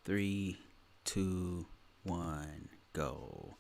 3, 2, 1, go.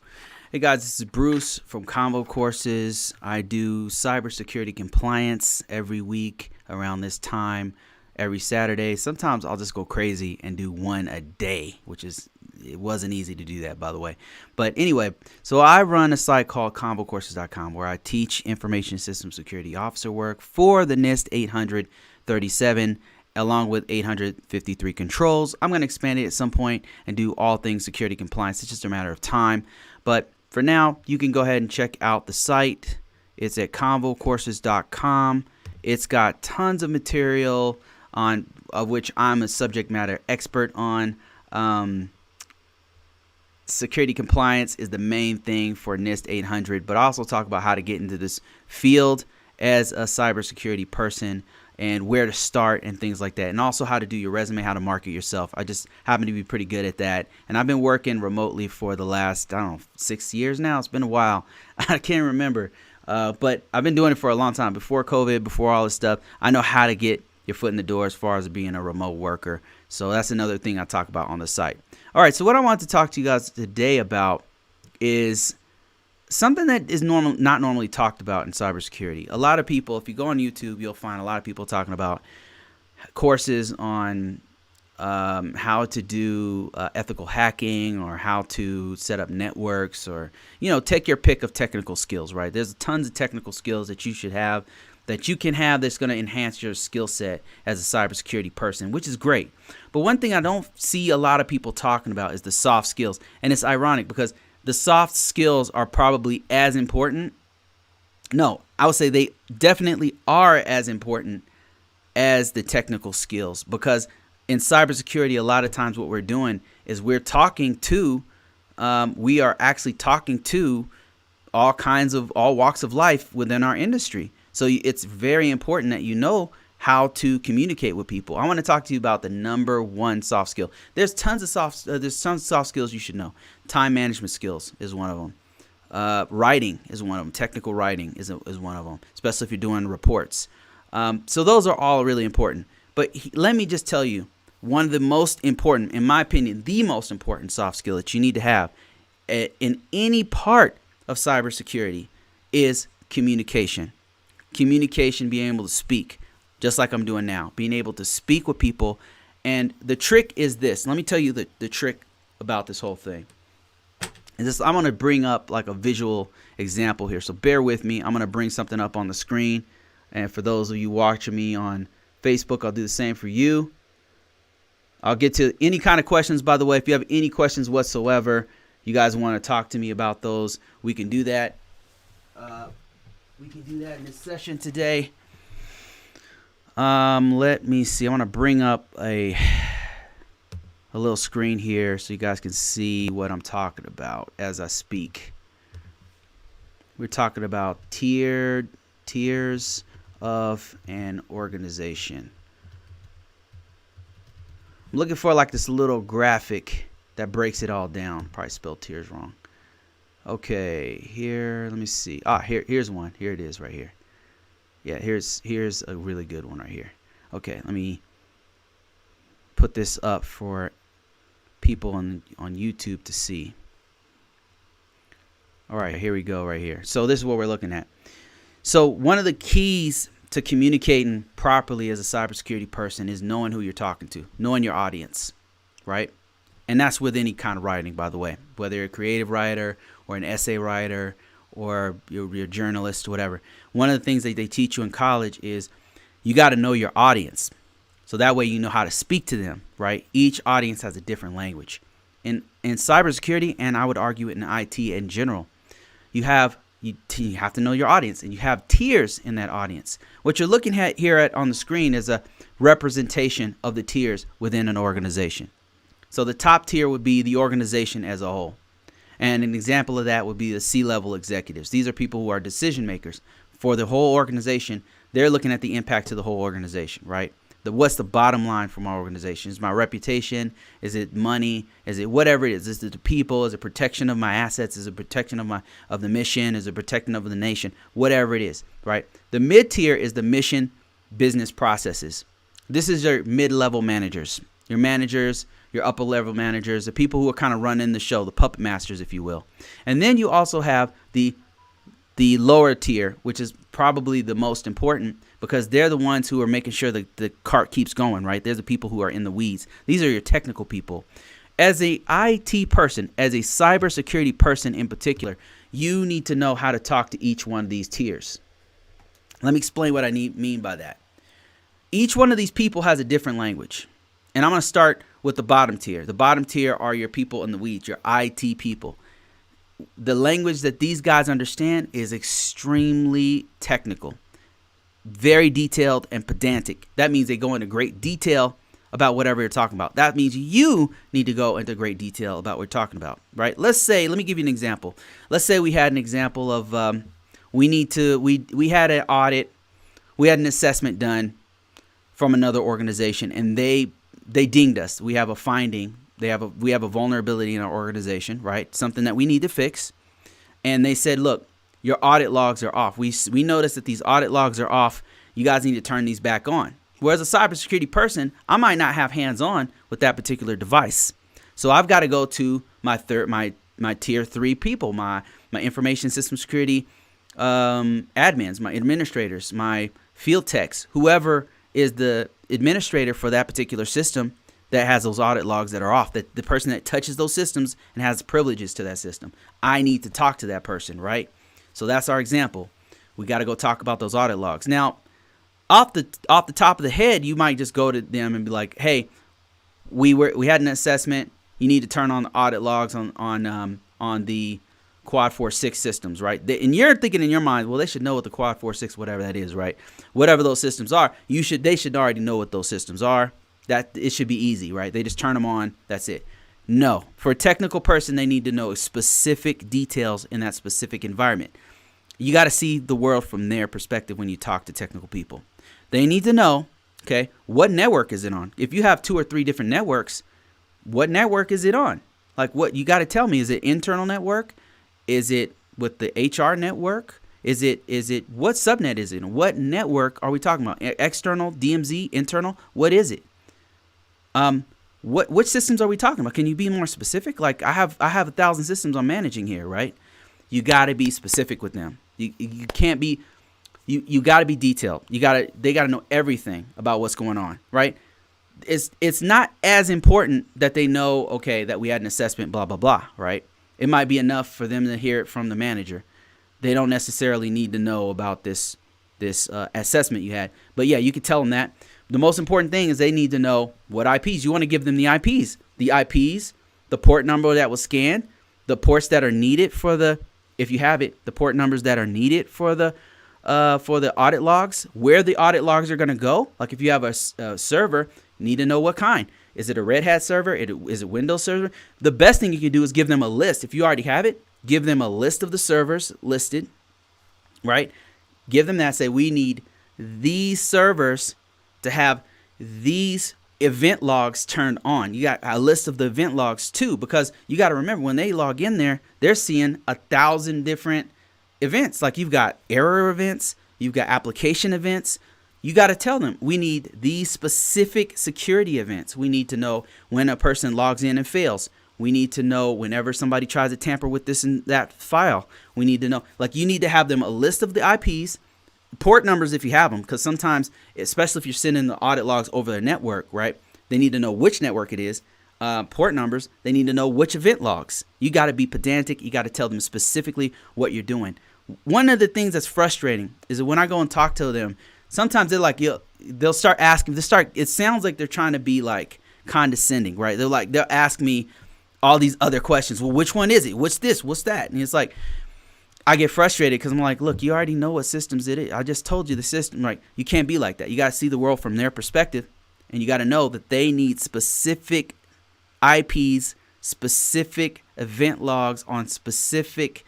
Hey guys, this is Bruce from Convocourses. I do cybersecurity compliance every week around this time, every Saturday. Sometimes I'll just go crazy and do one a day, it wasn't easy to do that, by the way. But anyway, so I run a site called Convocourses.com where I teach information system security officer work for the NIST 837 along with 853 controls. I'm going to expand it at some point and do all things security compliance. It's just a matter of time. But for now, you can go ahead and check out the site. It's at Convocourses.com. It's got tons of material of which I'm a subject matter expert on. Security compliance is the main thing for NIST 800, but I also talk about how to get into this field as a cybersecurity person and where to start and things like that, and also how to do your resume, how to market yourself. I just happen to be pretty good at that, and I've been working remotely for the last, 6 years now. It's been a while. I can't remember, but I've been doing it for a long time. Before COVID, before all this stuff, I know how to get your foot in the door as far as being a remote worker. So that's another thing I talk about on the site. All right, so what I want to talk to you guys today about is something that is not normally talked about in cybersecurity. A lot of people, if you go on YouTube, you'll find a lot of people talking about courses on how to do ethical hacking or how to set up networks, or, take your pick of technical skills, right? There's tons of technical skills that you should have, that you can have, that's going to enhance your skill set as a cybersecurity person, which is great. But one thing I don't see a lot of people talking about is the soft skills. And it's ironic because the soft skills are probably as important. No, I would say they definitely are as important as the technical skills, because in cybersecurity, a lot of times what we're doing is we are actually talking to all walks of life within our industry. So it's very important that you know how to communicate with people. I want to talk to you about the number one soft skill. There's tons of soft skills you should know. Time management skills is one of them. Writing is one of them. Technical writing is one of them, especially if you're doing reports. So those are all really important. But let me just tell you, one of the most important, in my opinion, the most important soft skill that you need to have in any part of cybersecurity is communication. Communication, being able to speak, just like I'm doing now, being able to speak with people. And the trick is this. Let me tell you the trick about this whole thing. I'm going to bring up like a visual example here. So bear with me. I'm going to bring something up on the screen. And for those of you watching me on Facebook, I'll do the same for you. I'll get to any kind of questions, by the way. If you have any questions whatsoever, you guys want to talk to me about those, we can do that. We can do that in this session today. Let me see. I want to bring up a little screen here so you guys can see what I'm talking about as I speak. We're talking about tiers of an organization. I'm looking for like this little graphic that breaks it all down. Probably spelled tiers wrong. Okay, here, let me see. Here's one. Here it is right here. Yeah, here's a really good one right here. Okay, let me put this up for people on YouTube to see. All right, here we go right here. So this is what we're looking at. So one of the keys to communicating properly as a cybersecurity person is knowing who you're talking to, knowing your audience, right? And that's with any kind of writing, by the way, whether you're a creative writer or an essay writer or you're a journalist, whatever. One of the things that they teach you in college is you got to know your audience. So that way you know how to speak to them, right? Each audience has a different language. In cybersecurity, and I would argue it in IT in general, you have to know your audience, and you have tiers in that audience. What you're looking at here on the screen is a representation of the tiers within an organization. So the top tier would be the organization as a whole. And an example of that would be the C-level executives. These are people who are decision makers for the whole organization. They're looking at the impact to the whole organization, right? What's the bottom line for my organization? Is my reputation? Is it money? Is it whatever it is? Is it the people? Is it protection of my assets? Is it protection of the mission? Is it protection of the nation? Whatever it is, right? The mid tier is the mission business processes. This is your mid-level managers. your managers, your upper level managers, the people who are kind of running the show, the puppet masters, if you will. And then you also have the lower tier, which is probably the most important, because they're the ones who are making sure that the cart keeps going, right? They're the people who are in the weeds. These are your technical people. As a IT person, as a cybersecurity person in particular, you need to know how to talk to each one of these tiers. Let me explain what I mean by that. Each one of these people has a different language. And I'm going to start with the bottom tier. The bottom tier are your people in the weeds, your IT people. The language that these guys understand is extremely technical, very detailed and pedantic. That means they go into great detail about whatever you're talking about. That means you need to go into great detail about what you're talking about, right? Let me give you an example. Let's say we had an example of we had an audit, we had an assessment done from another organization, and they dinged us. We have a finding. We have a vulnerability in our organization, right? Something that we need to fix. And they said, look, your audit logs are off. We noticed that these audit logs are off. You guys need to turn these back on. Whereas a cybersecurity person, I might not have hands-on with that particular device. So I've got to go to my tier 3 people, my information system security admins, my administrators, my field techs, whoever is the administrator for that particular system that has those audit logs that are off, that the person that touches those systems and has privileges to that system. I need to talk to that person, right? So that's our example. We got to go talk about those audit logs. Now, off the top of the head, you might just go to them and be like, "Hey, we had an assessment. You need to turn on the audit logs on the Quad 4.6 systems, right?" And you're thinking in your mind, well, they should know what the Quad 4.6, whatever that is, right? Whatever those systems are, they should already know what those systems are. That it should be easy, right? They just turn them on. That's it. No, for a technical person, they need to know specific details in that specific environment. You got to see the world from their perspective when you talk to technical people. They need to know, okay, what network is it on? If you have 2 or 3 different networks, what network is it on? Like, what you got to tell me, is it internal network? Is it with the HR network? Is it what subnet is it? What network are we talking about? External, DMZ, internal? What is it? Which systems are we talking about? Can you be more specific? Like, I have 1,000 systems I'm managing here, right? You got to be specific with them. You can't be, you got to be detailed. They got to know everything about what's going on, right? It's not as important that they know, okay, that we had an assessment, blah, blah, blah, right? It might be enough for them to hear it from the manager. They don't necessarily need to know about this assessment you had. But yeah, you could tell them that. The most important thing is they need to know what IPs. You want to give them the IPs. The IPs, the port number that was scanned, the ports that are needed for if you have it, the port numbers that are needed for the audit logs, where the audit logs are going to go. Like if you have a server, you need to know what kind. Is it a Red Hat server? Is it Windows server? The best thing you can do is give them a list. If you already have it, give them a list of the servers listed, right? Give them that. Say, we need these servers to have these event logs turned on. You got a list of the event logs too, because you got to remember, when they log in there, they're seeing 1,000 different events. Like, you've got error events, you've got application events. You got to tell them, we need these specific security events. We need to know when a person logs in and fails. We need to know whenever somebody tries to tamper with this and that file. We need to know, like, you need to have them a list of the IPs, port numbers if you have them, because sometimes, especially if you're sending the audit logs over their network, right, they need to know which network it is. Port numbers, they need to know which event logs. You got to be pedantic. You got to tell them specifically what you're doing. One of the things that's frustrating is that when I go and talk to them, sometimes they're like, they'll start asking, it sounds like they're trying to be like condescending, right? They'll ask me all these other questions. Well, which one is it? What's this? What's that? And it's like, I get frustrated because I'm like, look, you already know what systems it is. I just told you the system. Like, you can't be like that. You got to see the world from their perspective, and you got to know that they need specific IPs, specific event logs on specific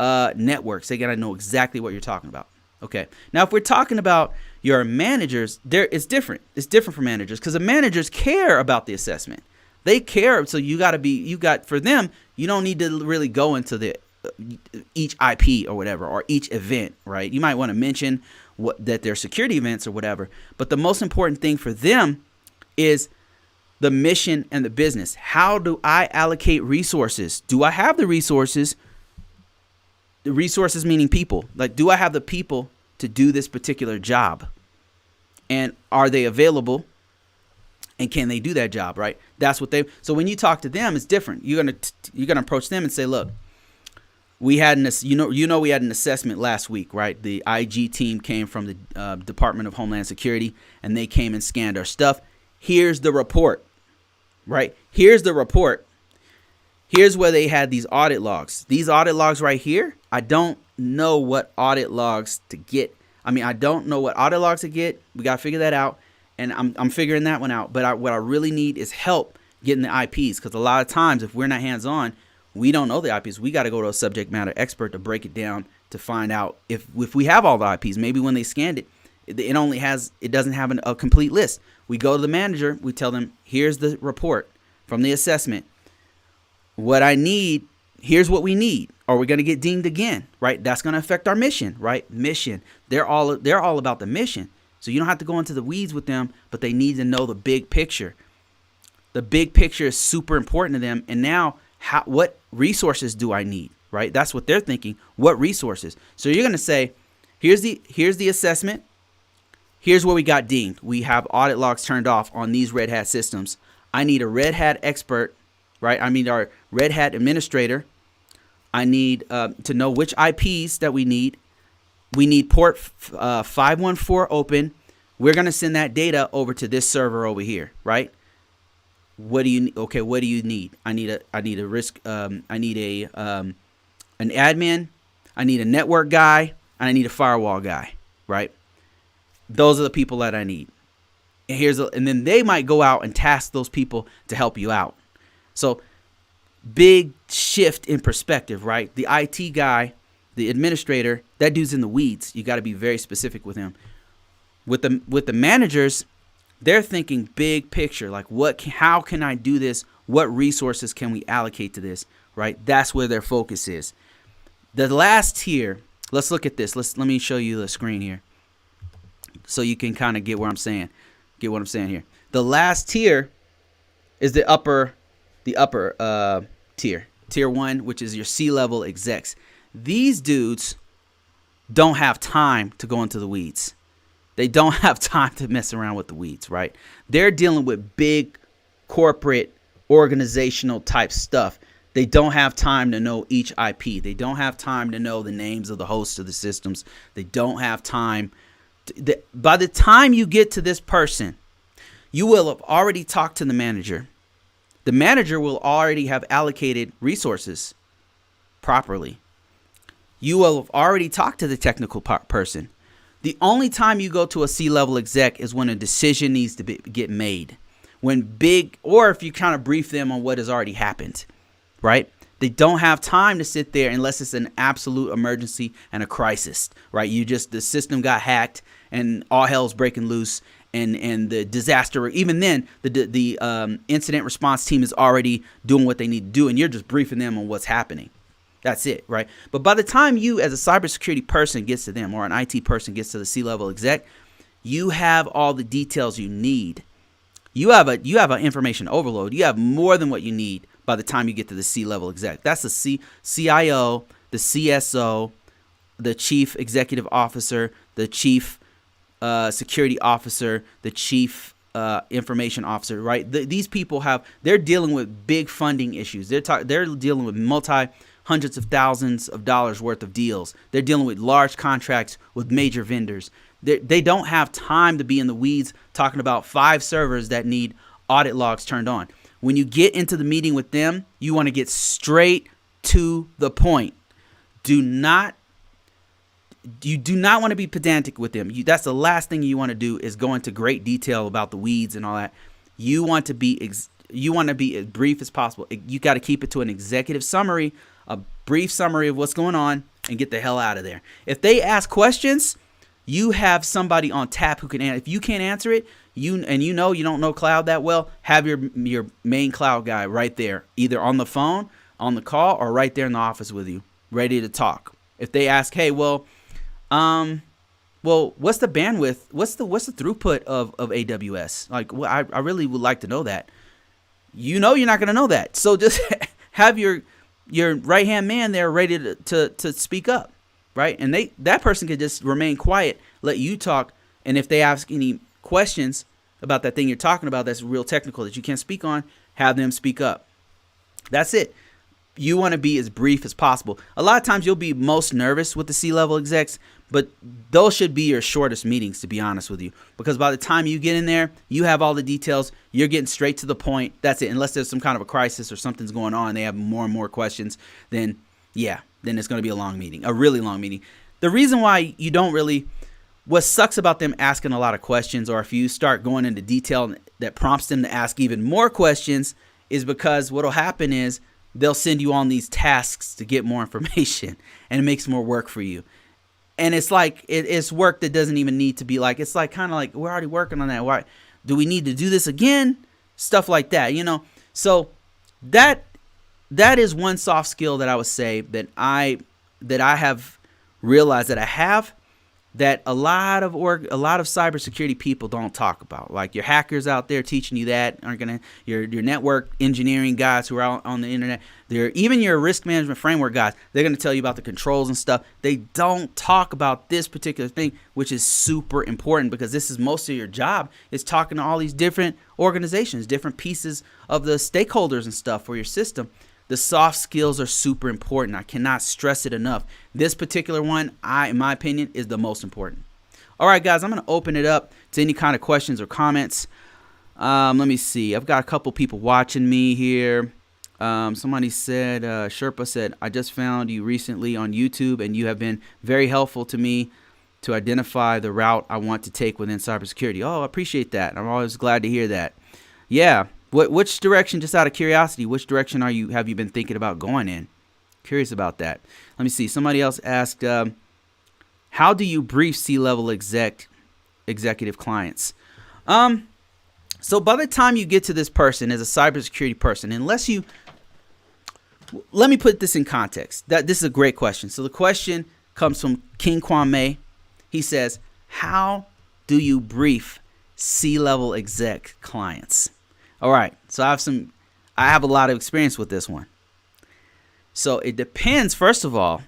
networks. They got to know exactly what you're talking about. Okay. Now, if we're talking about your managers, it's different. It's different for managers, because the managers care about the assessment. They care. So for them, you don't need to really go into each IP or whatever, or each event, right? You might want to mention that they're security events or whatever. But the most important thing for them is the mission and the business. How do I allocate resources? Do I have the resources? The resources meaning people. Like, do I have the people to do this particular job? And are they available? And can they do that job, right? That's what so when you talk to them, it's different. You're gonna approach them and say, look, we had we had an assessment last week, right? The IG team came from the Department of Homeland Security, and they came and scanned our stuff. Here's the report, right? Here's the report. Here's where they had these audit logs. These audit logs right here, I don't know what audit logs to get. I don't know what audit logs to get. We got to figure that out. And I'm figuring that one out. But what I really need is help getting the IPs. Because a lot of times, if we're not hands-on, we don't know the IPs. We got to go to a subject matter expert to break it down to find out if we have all the IPs. Maybe when they scanned it, it doesn't have a complete list. We go to the manager. We tell them, here's the report from the assessment. What I need, here's what we need. Or we're going to get dinged again, right? That's going to affect our mission, right? Mission. They're all about the mission. So you don't have to go into the weeds with them, but they need to know the big picture. The big picture is super important to them. And now, what resources do I need, right? That's what they're thinking. What resources? So you're going to say, here's the assessment. Here's where we got dinged. We have audit logs turned off on these Red Hat systems. I need a Red Hat expert, right? I need our Red Hat administrator. I need to know which IPs that we need. We need port 514 open. We're going to send that data over to this server over here, right? What do you need? Okay, what do you need? I need a risk. I need an admin. I need a network guy, and I need a firewall guy, right? Those are the people that I need. And then they might go out and task those people to help you out. So big shift in perspective, right? The IT guy, the administrator, that dude's in the weeds. You got to be very specific with him. With the managers, they're thinking big picture, like how can I do this? What resources can we allocate to this, right? That's where their focus is. The last tier, let's look at this. Let me show you the screen here so you can kind of get what I'm saying here. The last tier is the upper tier. Tier 1, which is your C-level execs. These dudes don't have time to go into the weeds. They don't have time to mess around with the weeds, right? They're dealing with big corporate organizational type stuff. They don't have time to know each IP. They don't have time to know the names of the hosts of the systems. They don't have time. By the time you get to this person, you will have already talked to the manager. The manager will already have allocated resources properly. You will have already talked to the technical person. The only time you go to a C-level exec is when a decision needs to get made. Or if you kind of brief them on what has already happened, right? They don't have time to sit there unless it's an absolute emergency and a crisis, right? The system got hacked and all hell's breaking loose. And the disaster, even then, the incident response team is already doing what they need to do, and you're just briefing them on what's happening. That's it, right? But by the time you, as a cybersecurity person, gets to them, or an IT person gets to the C-level exec, you have all the details you need. You have an information overload. You have more than what you need by the time you get to the C-level exec. That's the CIO, the CSO, the chief executive officer, the chief security officer, the chief information officer, right? These people they're dealing with big funding issues. They're dealing with hundreds of thousands of dollars worth of deals. They're dealing with large contracts with major vendors. They don't have time to be in the weeds talking about 5 servers that need audit logs turned on. When you get into the meeting with them, you want to get straight to the point. You do not want to be pedantic with them. That's the last thing you want to do is go into great detail about the weeds and all that. You want to be as brief as possible. You got to keep it to an executive summary, a brief summary of what's going on, and get the hell out of there. If they ask questions, you have somebody on tap who can answer. If you can't answer it, you don't know cloud that well, have your main cloud guy right there, either on the phone, on the call, or right there in the office with you, ready to talk. If they ask, hey, what's the bandwidth? What's the throughput of AWS? Like, I really would like to know that. you know you're not going to know that. So just have your right-hand man there ready to speak up, right? And that person could just remain quiet, let you talk, and if they ask any questions about that thing you're talking about that's real technical that you can't speak on, have them speak up. That's it. You want to be as brief as possible. A lot of times you'll be most nervous with the C-level execs, but those should be your shortest meetings, to be honest with you, because by the time you get in there, you have all the details. You're getting straight to the point. That's it. Unless there's some kind of a crisis or something's going on, they have more and more questions, then it's going to be a long meeting, a really long meeting. The reason why you don't really, what sucks about them asking a lot of questions, or if you start going into detail that prompts them to ask even more questions, is because what'll happen is they'll send you on these tasks to get more information, and it makes more work for you. And it's like, it's work that doesn't even need to be like, it's like kind of like, we're already working on that. Why do we need to do this again? Stuff like that, So that is one soft skill that I would say that I have realized that I have, that a lot of cybersecurity people don't talk about. Like your hackers out there teaching you that aren't gonna, your network engineering guys who are out on the internet, even your risk management framework guys, they're gonna tell you about the controls and stuff. They don't talk about this particular thing, which is super important, because this is most of your job, is talking to all these different organizations, different pieces of the stakeholders and stuff for your system. The soft skills are super important. I cannot stress it enough. This particular one, in my opinion, is the most important. All right, guys, I'm going to open it up to any kind of questions or comments. Let me see. I've got a couple people watching me here. Somebody said, Sherpa said, I just found you recently on YouTube, and you have been very helpful to me to identify the route I want to take within cybersecurity. Oh, I appreciate that. I'm always glad to hear that. Yeah. Which direction, just out of curiosity, which direction have you been thinking about going in? Curious about that. Let me see. Somebody else asked, how do you brief C-level executive clients? So by the time you get to this person as a cybersecurity person, let me put this in context. This is a great question. So the question comes from King Kwame. He says, how do you brief C-level exec clients? All right, so I have a lot of experience with this one. So it depends, first of all,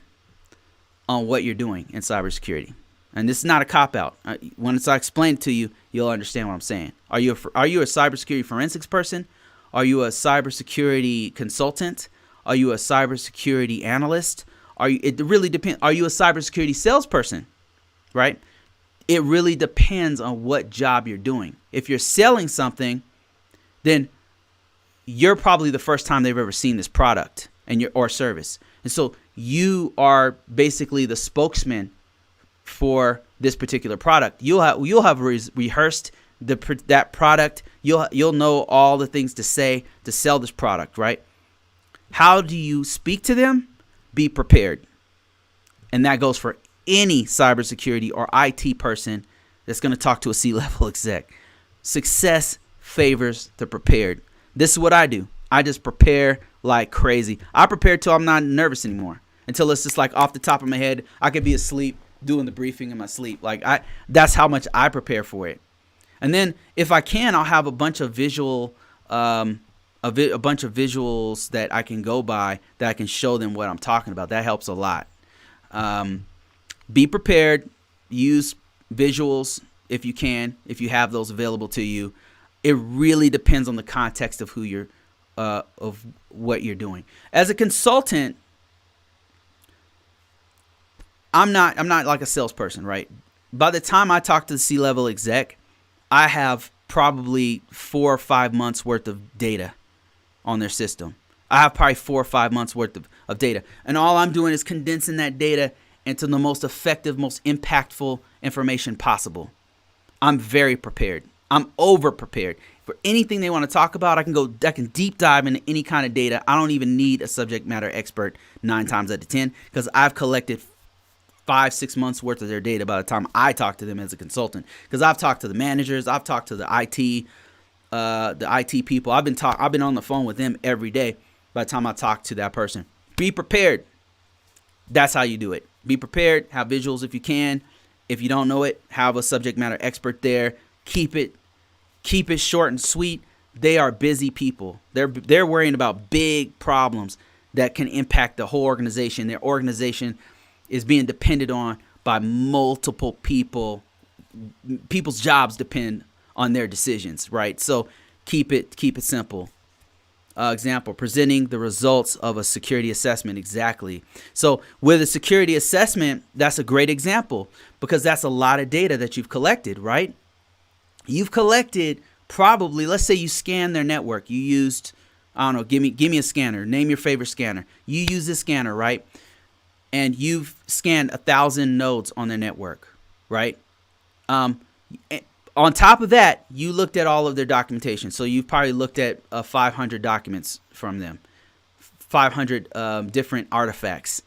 on what you're doing in cybersecurity. And this is not a cop-out. When I explain it to you, you'll understand what I'm saying. Are you a cybersecurity forensics person? Are you a cybersecurity consultant? Are you a cybersecurity analyst? It really depends. Are you a cybersecurity salesperson? Right? It really depends on what job you're doing. If you're selling something, then you're probably the first time they've ever seen this product or service. And so you are basically the spokesman for this particular product. You'll have rehearsed that product. You'll know all the things to say to sell this product, right? How do you speak to them? Be prepared. And that goes for any cybersecurity or IT person that's going to talk to a C-level exec. Success favors the prepared. This is what I do. I just prepare like crazy. I prepare till I'm not nervous anymore. Until it's just like off the top of my head. I could be asleep doing the briefing in my sleep. That's how much I prepare for it. And then if I can, I'll have a bunch of visuals that I can go by that I can show them what I'm talking about. That helps a lot. Be prepared. Use visuals if you can, if you have those available to you. It really depends on the context of of what you're doing. As a consultant, I'm not like a salesperson, right? By the time I talk to the C-level exec, I have probably 4 or 5 months worth of data on their system. I have probably 4 or 5 months worth of data. And all I'm doing is condensing that data into the most effective, most impactful information possible. I'm very prepared. I'm over prepared. For anything they want to talk about, I can deep dive into any kind of data. I don't even need a subject matter expert 9 times out of 10 because I've collected 5-6 months worth of their data by the time I talk to them as a consultant. Because I've talked to the managers, I've talked to the IT people. I've been on the phone with them every day by the time I talk to that person. Be prepared. That's how you do it. Be prepared. Have visuals if you can. If you don't know it, have a subject matter expert there. Keep it short and sweet. They are busy people. They're worrying about big problems that can impact the whole organization. Their organization is being depended on by multiple people. People's jobs depend on their decisions, right? So keep it simple. Example, presenting the results of a security assessment. Exactly. So with a security assessment, that's a great example because that's a lot of data that you've collected, right? You've collected probably, let's say you scanned their network. You used, I don't know, give me a scanner. Name your favorite scanner. You use this scanner, right? And you've scanned 1,000 nodes on their network, right? On top of that, you looked at all of their documentation. So you've probably looked at 500 documents from them, 500 different artifacts.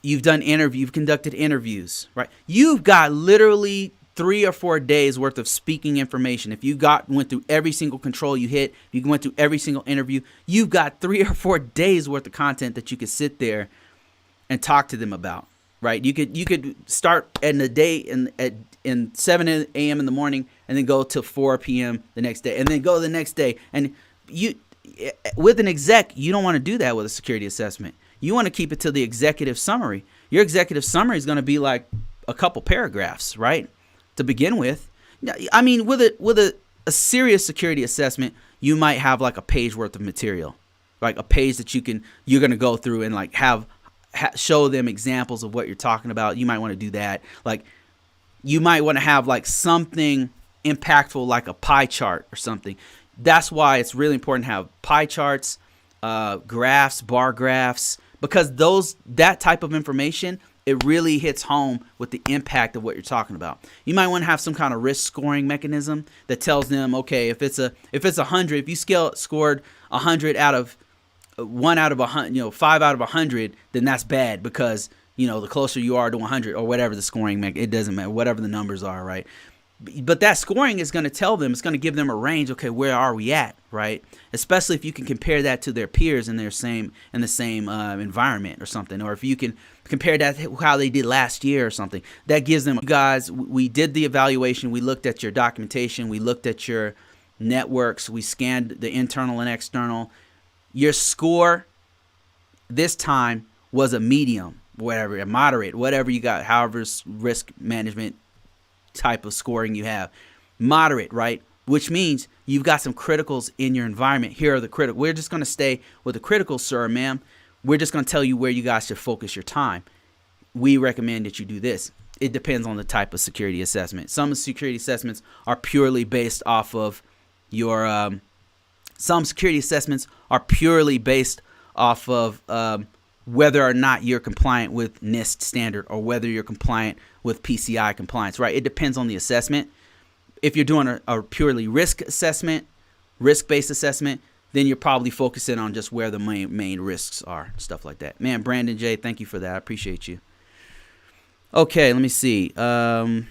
You've conducted interviews, right? You've got literally 3 or 4 days worth of speaking information. If you went through every single control you hit, you went through every single interview, you've got 3 or 4 days worth of content that you could sit there and talk to them about, right? You could start in the day in 7 a.m. in the morning and then go to 4 p.m. the next day and then go the next day. And with an exec, you don't want to do that with a security assessment. You want to keep it to the executive summary. Your executive summary is going to be like a couple paragraphs, right? To begin with. I mean, with a serious security assessment, you might have like a page worth of material, like a page that you're going to go through and like show them examples of what you're talking about. You might want to do that. Like you might want to have like something impactful, like a pie chart or something. That's why it's really important to have pie charts, graphs, bar graphs, because that type of information, it really hits home with the impact of what you're talking about. You might want to have some kind of risk scoring mechanism that tells them, okay, if it's 100, if you scored 100 out of 1 out of 100, 5 out of 100, then that's bad because, the closer you are to 100 or whatever the scoring, it doesn't matter, whatever the numbers are, right? But that scoring is going to tell them, it's going to give them a range. Okay, where are we at, right? Especially if you can compare that to their peers in the same environment or something, or if you can compare that to how they did last year or something. That gives them, guys, we did the evaluation. We looked at your documentation. We looked at your networks. We scanned the internal and external. Your score this time was a medium, whatever, a moderate, whatever you got, however risk management type of scoring you have. Moderate, right? Which means you've got some criticals in your environment. Here are the critical. We're just going to stay with the criticals, sir, ma'am. We're just going to tell you where you guys should focus your time. We recommend that you do this. It depends on the type of security assessment. Some security assessments are purely based off of your some security assessments are purely based off of whether or not you're compliant with NIST standard or whether you're compliant with PCI compliance, right? It depends on the assessment. If you're doing a purely risk-based assessment, then you're probably focusing on just where the main risks are, stuff like that. Man, Brandon J., thank you for that. I appreciate you. Okay, let me see. Some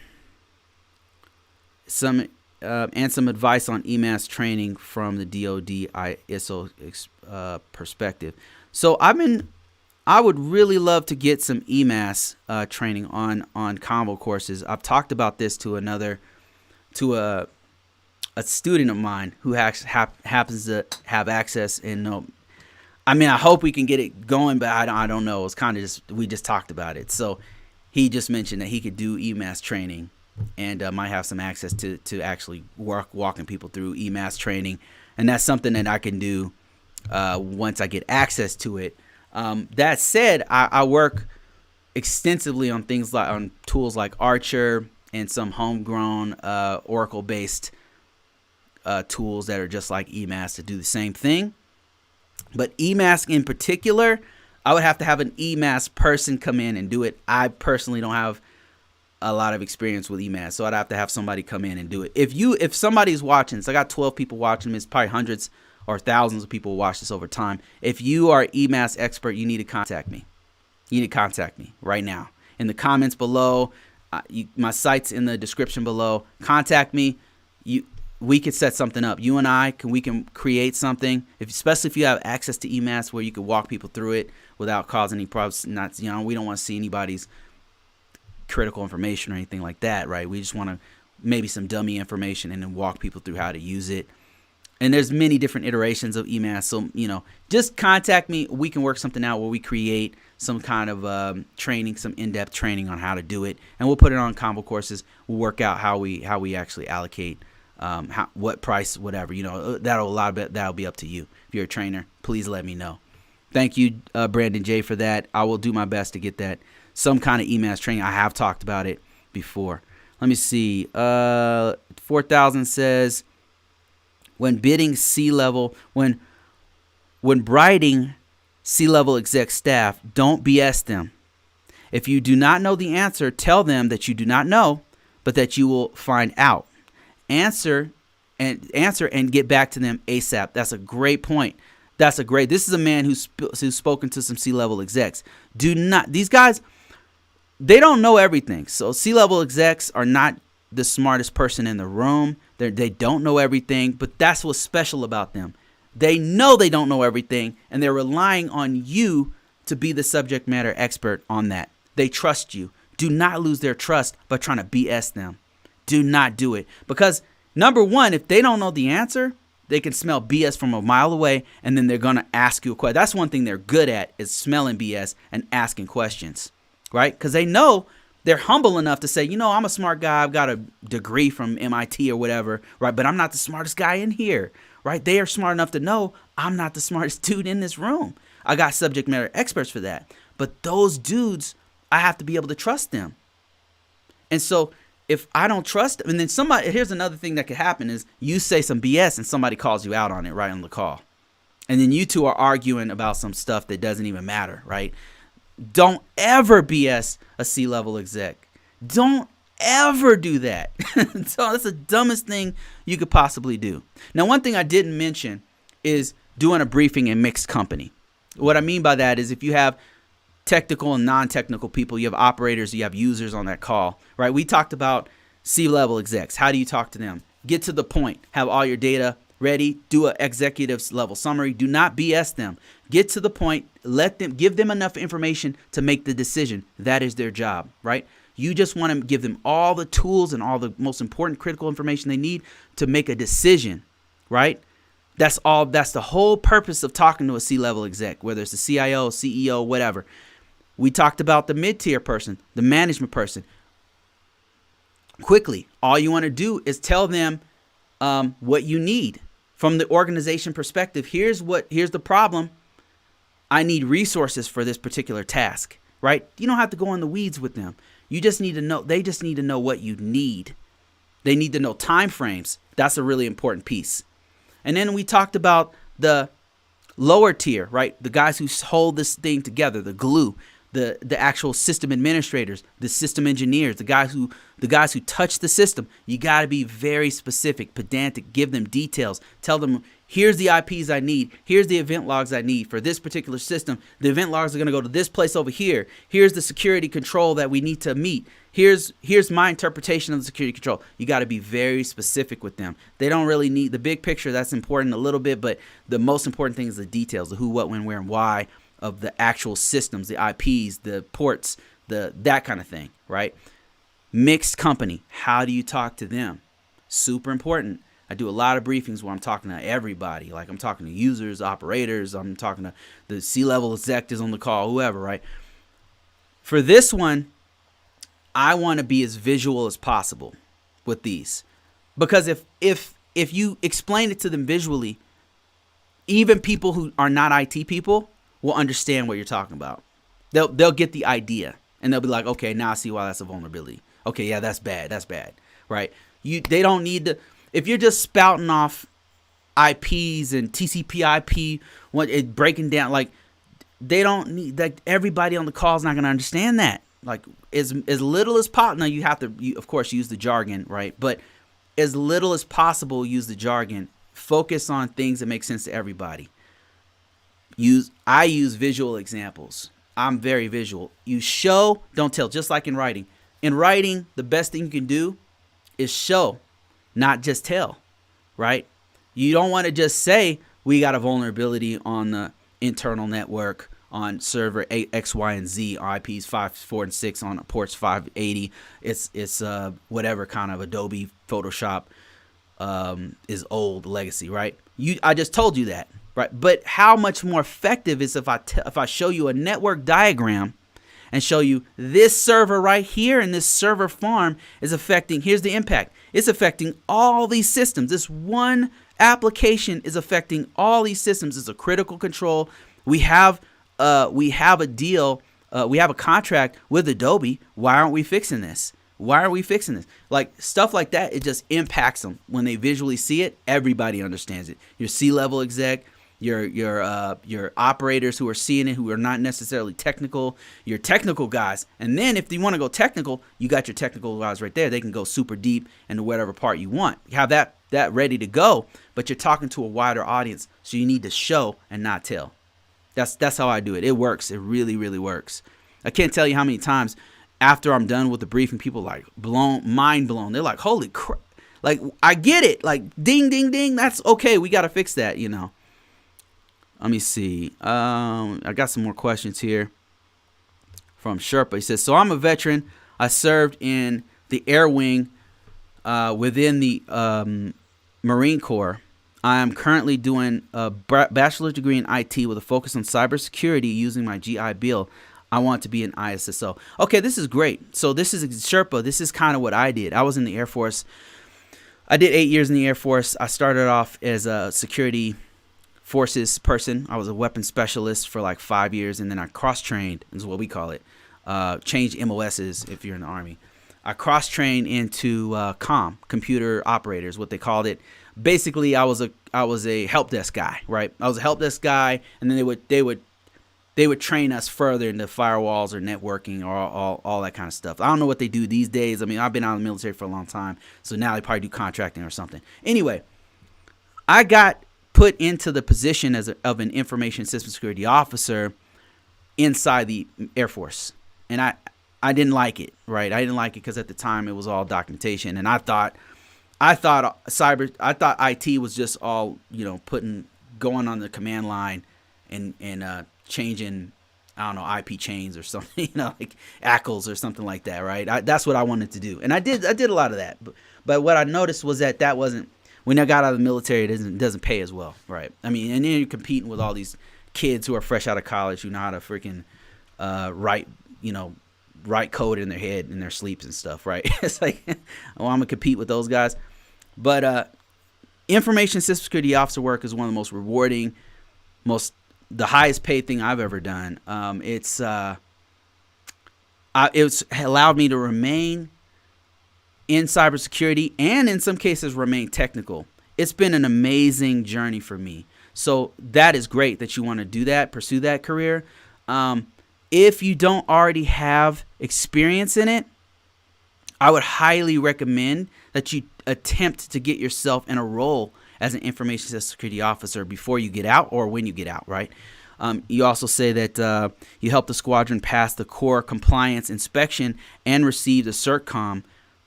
advice on eMASS training from the DoD ISSO perspective. So I would really love to get some eMASS training on Convocourses. I've talked about this to a student of mine who happens to have access. And I hope we can get it going, but I don't know. It's kind of we just talked about it. So he just mentioned that he could do eMASS training and might have some access to actually walking people through eMASS training. And that's something that I can do once I get access to it. That said, I work extensively on on tools like Archer and some homegrown Oracle-based tools that are just like eMASS to do the same thing. But eMASS in particular, I would have to have an eMASS person come in and do it. I personally don't have a lot of experience with eMASS, so I'd have to have somebody come in and do it. If somebody's watching, so I got 12 people watching, it's probably hundreds or thousands of people watch this over time. If you are eMASS expert, you need to contact me. You need to contact me right now. In the comments below, my site's in the description below. Contact me. We could set something up. You and I we can create something. Especially if you have access to eMASS where you can walk people through it without causing any problems. We don't want to see anybody's critical information or anything like that, right? We just want to maybe some dummy information and then walk people through how to use it. And there's many different iterations of eMASS. So, just contact me. We can work something out where we create some kind of training, some in-depth training on how to do it. And we'll put it on Convocourses. We'll work out how we actually allocate, what price, whatever. That'll be up to you. If you're a trainer, please let me know. Thank you, Brandon J, for that. I will do my best to get that, some kind of eMASS training. I have talked about it before. Let me see. 4,000 says, when bidding C-level, when brighting C-level exec staff, don't BS them. If you do not know the answer, tell them that you do not know, but that you will find out. Answer and get back to them ASAP. That's a great point. This is a man who's spoken to some C-level execs. These guys, they don't know everything. So C-level execs are not the smartest person in the room. They don't know everything, but that's what's special about them. They know they don't know everything, and they're relying on you to be the subject matter expert on that. They trust you. Do not lose their trust by trying to BS them. Do not do it. Because, number one, if they don't know the answer, they can smell BS from a mile away, and then they're going to ask you a question. That's one thing they're good at, is smelling BS and asking questions, right? Because they know they're humble enough to say, I'm a smart guy. I've got a degree from MIT or whatever, right? But I'm not the smartest guy in here, right? They are smart enough to know I'm not the smartest dude in this room. I got subject matter experts for that. But those dudes, I have to be able to trust them. And so if I don't trust them, and then here's another thing that could happen is you say some BS and somebody calls you out on it right on the call. And then you two are arguing about some stuff that doesn't even matter, right? Don't ever BS a C-level exec. Don't ever do that. So that's the dumbest thing you could possibly do. Now, one thing I didn't mention is doing a briefing in mixed company. What I mean by that is if you have technical and non-technical people, you have operators, you have users on that call, right? We talked about C-level execs. How do you talk to them? Get to the point. Have all your data ready. Do an executive level summary. Do not BS them. Get to the point. Give them enough information to make the decision. That is their job, right? You just want to give them all the tools and all the most important critical information they need to make a decision, right? That's the whole purpose of talking to a C-level exec, whether it's the CIO, CEO, whatever. We talked about the mid-tier person, the management person. Quickly, all you want to do is tell them what you need from the organization perspective. Here's the problem. I need resources for this particular task, right? You don't have to go in the weeds with them. You just need to know. They just need to know what you need. They need to know time frames. That's a really important piece. And then we talked about the lower tier, right? The guys who hold this thing together, the glue, the actual system administrators, the system engineers, the guys who touch the system. You got to be very specific, pedantic, give them details. Tell them, here's the IPs I need. Here's the event logs I need for this particular system. The event logs are going to go to this place over here. Here's the security control that we need to meet. Here's my interpretation of the security control. You got to be very specific with them. They don't really need the big picture. That's important a little bit, but the most important thing is the details, the who, what, when, where, and why of the actual systems, the IPs, the ports, that kind of thing, right? Mixed company. How do you talk to them? Super important. I do a lot of briefings where I'm talking to everybody. Like I'm talking to users, operators. I'm talking to the C-level executives on the call, whoever, right? For this one, I want to be as visual as possible with these. Because if you explain it to them visually, even people who are not IT people will understand what you're talking about. They'll get the idea and they'll be like, okay, now I see why that's a vulnerability. Okay, yeah, that's bad, right? They don't need to. If you're just spouting off IPs and TCP/IP, breaking down, like they don't need. Like everybody on the call is not going to understand that. Like as little as possible. Now you have to, of course, use the jargon, right? But as little as possible, use the jargon. Focus on things that make sense to everybody. I use visual examples. I'm very visual. You show, don't tell, just like in writing. In writing, the best thing you can do is show, not just tell, right? You don't want to just say, we got a vulnerability on the internal network on server X, Y, and Z, IPs 5, 4, and 6 on ports 580. It's whatever kind of Adobe Photoshop is old legacy, right? I just told you that, right? But how much more effective is if I show you a network diagram and show you this server right here and this server farm is affecting, here's the impact. It's affecting all these systems. This one application is affecting all these systems. It's a critical control. We have a deal. We have a contract with Adobe. Why aren't we fixing this? Why are we fixing this? Like stuff like that, it just impacts them. When they visually see it, everybody understands it. Your C-level exec, your operators who are seeing it, who are not necessarily technical, your technical guys. And then if you want to go technical, you got your technical guys right there. They can go super deep into whatever part you want. You have that ready to go, but you're talking to a wider audience, so you need to show and not tell. That's how I do it. It works. It really, really works. I can't tell you how many times after I'm done with the briefing, people like mind blown. They're like, holy crap. Like, I get it. Like, ding, ding, ding. That's okay. We got to fix that, you know. Let me see. I got some more questions here from Sherpa. He says, so I'm a veteran. I served in the Air Wing within the Marine Corps. I am currently doing a bachelor's degree in IT with a focus on cybersecurity using my GI Bill. I want to be an ISSO. Okay, this is great. So this is Sherpa. This is kind of what I did. I was in the Air Force. I did 8 years in the Air Force. I started off as a security forces person. I was a weapons specialist for like 5 years, and then I cross-trained, is what we call it. Changed MOSs if you're in the Army. I cross-trained into computer operators, what they called it. Basically, I was a help desk guy, right? I was a help desk guy, and then they would train us further into firewalls or networking or all that kind of stuff. I don't know what they do these days. I mean, I've been out of the military for a long time, so now they probably do contracting or something. Anyway, I got put into the position of an information system security officer inside the Air Force, and I didn't like it, right? I didn't like it because at the time it was all documentation, and I thought IT was just all, you know, going on the command line and changing, I don't know, IP chains or something, you know, like ACLs or something like that, right? That's what I wanted to do, and I did a lot of that. But what I noticed was that wasn't, when I got out of the military, it doesn't pay as well, right? I mean, and then you're competing with all these kids who are fresh out of college who know how to freaking write code in their head in their sleeps and stuff, right? It's like, oh, I'm gonna compete with those guys. But information system security officer work is one of the most rewarding, the highest paid thing I've ever done. It's allowed me to remain in cybersecurity and in some cases remain technical. It's been an amazing journey for me. So that is great that you want to do that, pursue that career. If you don't already have experience in it, I would highly recommend that you attempt to get yourself in a role as an information system security officer before you get out or when you get out, right? You also say that you helped the squadron pass the core compliance inspection and received a CERTCOM.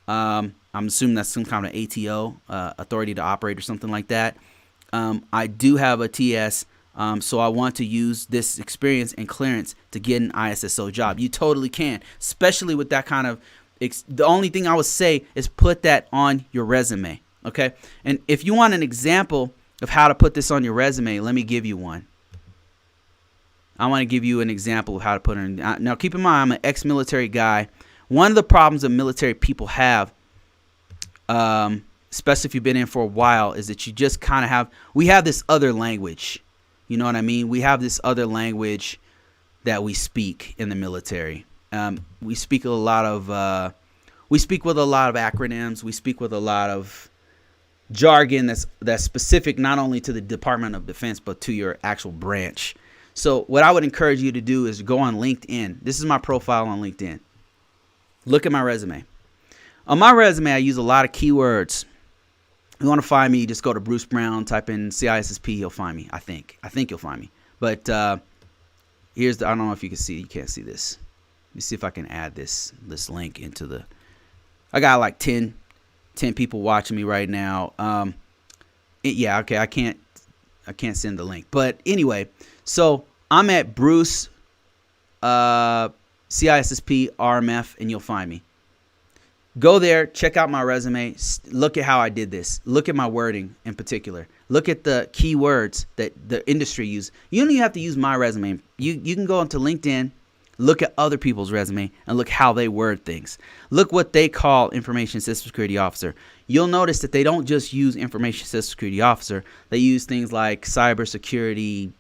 I'm assuming that's some kind of ATO, authority to operate or something like that. I do have a TS, so I want to use this experience and clearance to get an ISSO job. You totally can, especially with that kind of, the only thing I would say is put that on your resume, okay? And if you want an example of how to put this on your resume, let me give you one. I want to give you an example of how to put it in. Now, keep in mind, I'm an ex-military guy. One of the problems that military people have, especially if you've been in for a while, is that you just kind of we have this other language. You know what I mean? We have this other language that we speak in the military. We speak with a lot of acronyms. We speak with a lot of jargon that's specific not only to the Department of Defense but to your actual branch. So what I would encourage you to do is go on LinkedIn. This is my profile on LinkedIn. Look at my resume. On my resume, I use a lot of keywords. If you want to find me, just go to Bruce Brown, type in CISSP, you'll find me, I think. I think you'll find me. But here's I don't know if you can see. You can't see this. Let me see if I can add this link into the. I got like 10 people watching me right now. Yeah, okay, I can't send the link. But anyway, so I'm at Bruce CISSP RMF, and you'll find me. Go there, check out my resume, look at how I did this. Look at my wording in particular. Look at the keywords that the industry use. You don't even have to use my resume. You can go into LinkedIn, look at other people's resume, and look how they word things. Look what they call information system security officer. You'll notice that they don't just use information system security officer. They use things like cybersecurity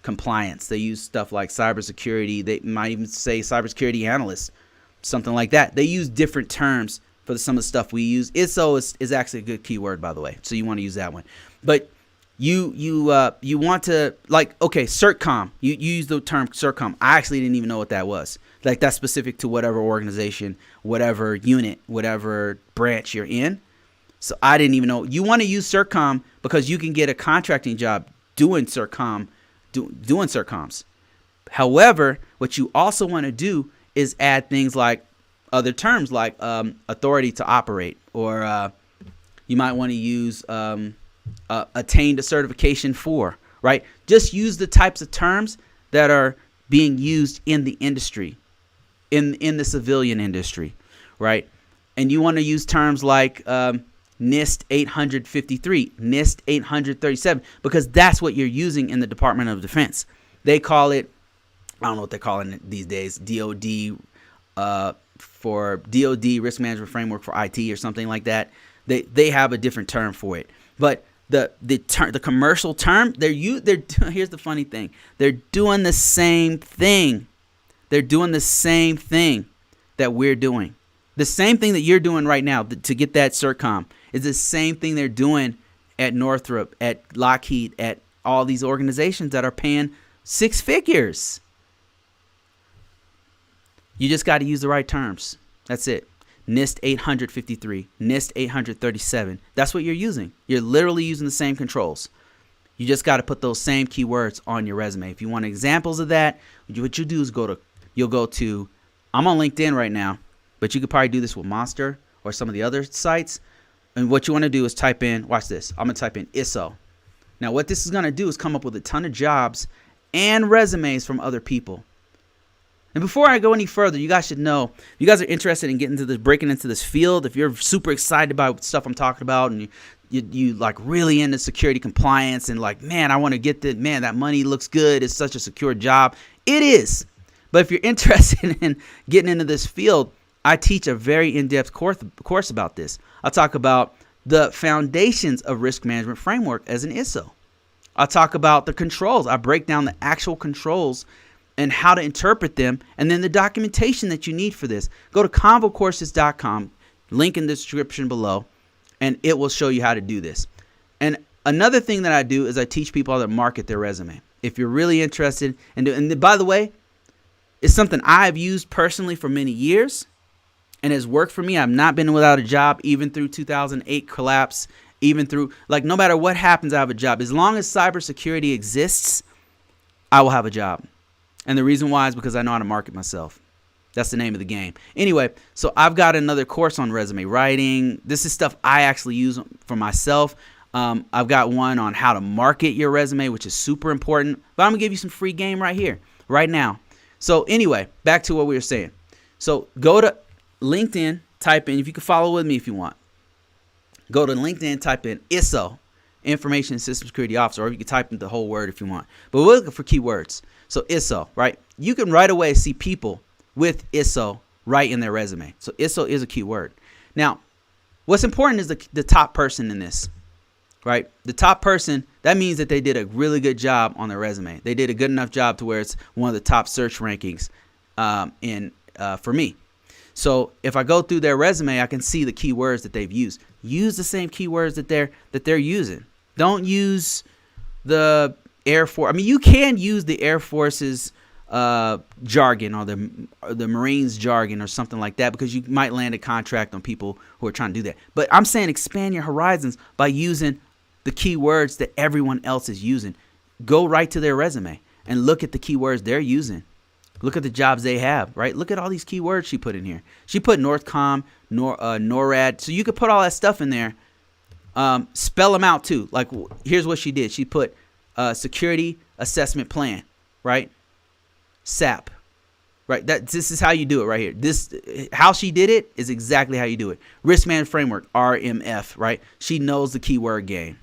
compliance. They use stuff like cybersecurity. They might even say cybersecurity analyst. Something like that. They use different terms for some of the stuff we use. ISSO is actually a good keyword, by the way, so you want to use that one. But you want to, like, okay, CertCom. You use the term CertCom. I actually didn't even know what that was. Like, that's specific to whatever organization, whatever unit, whatever branch you're in. So I didn't even know. You want to use CertCom because you can get a contracting job doing CertCom, doing CertComs. However, what you also want to do is add things like other terms like authority to operate, or you might want to use attained a certification for, right? Just use the types of terms that are being used in the industry, in the civilian industry, right? And you want to use terms like NIST 853, NIST 837, because that's what you're using in the Department of Defense. They call it, I don't know what they're calling it these days, DOD, for DOD Risk Management Framework for IT or something like that. They have a different term for it. But the commercial term, here's the funny thing. They're doing the same thing. They're doing the same thing that we're doing. The same thing that you're doing right now to get that CertCom is the same thing they're doing at Northrop, at Lockheed, at all these organizations that are paying six figures. You just got to use the right terms. That's it. NIST 853, NIST 837. That's what you're using. You're literally using the same controls. You just got to put those same keywords on your resume. If you want examples of that, what you do is you'll go to, I'm on LinkedIn right now, but you could probably do this with Monster or some of the other sites. And what you want to do is type in, watch this. I'm going to type in ISSO. Now, what this is going to do is come up with a ton of jobs and resumes from other people. And before I go any further, you guys should know, if you guys are interested in getting into this, breaking into this field, if you're super excited about stuff I'm talking about, and you like really into security compliance, and like, man, I want to get that money looks good. It's such a secure job. It is. But if you're interested in getting into this field, I teach a very in-depth course about this. I'll talk about the foundations of risk management framework as an ISSO. I'll talk about the controls. I break down the actual controls and how to interpret them, and then the documentation that you need for this. Go to convocourses.com, link in the description below, and it will show you how to do this. And another thing that I do is I teach people how to market their resume. If you're really interested, and by the way, it's something I've used personally for many years and has worked for me. I've not been without a job, even through 2008 collapse, even through, like, no matter what happens, I have a job. As long as cybersecurity exists, I will have a job. And the reason why is because I know how to market myself. That's the name of the game. Anyway, so I've got another course on resume writing. This is stuff I actually use for myself. I've got one on how to market your resume, which is super important. But I'm going to give you some free game right here, right now. So anyway, back to what we were saying. So go to LinkedIn, type in, if you can follow with me if you want. Go to LinkedIn, type in ISSO, Information System Security Officer, or you can type in the whole word if you want. But we're looking for keywords. So ISSO, right? You can right away see people with ISSO right in their resume. So ISSO is a keyword. Now, what's important is the top person in this, right? The top person, that means that they did a really good job on their resume. They did a good enough job to where it's one of the top search rankings for me. So if I go through their resume, I can see the keywords that they've used. Use the same keywords that they're using. Don't use the Air Force. I mean, you can use the Air Force's jargon or the Marines jargon or something like that, because you might land a contract on people who are trying to do that. But I'm saying expand your horizons by using the keywords that everyone else is using. Go right to their resume and look at the keywords they're using. Look at the jobs they have, right? Look at all these keywords she put in here. She put Northcom, NORAD. So you could put all that stuff in there. Spell them out too. Like, here's what she did. She put Security Assessment Plan, right? SAP, right? This is how you do it right here. This, how she did it is exactly how you do it. Risk management framework, RMF, right? She knows the keyword game.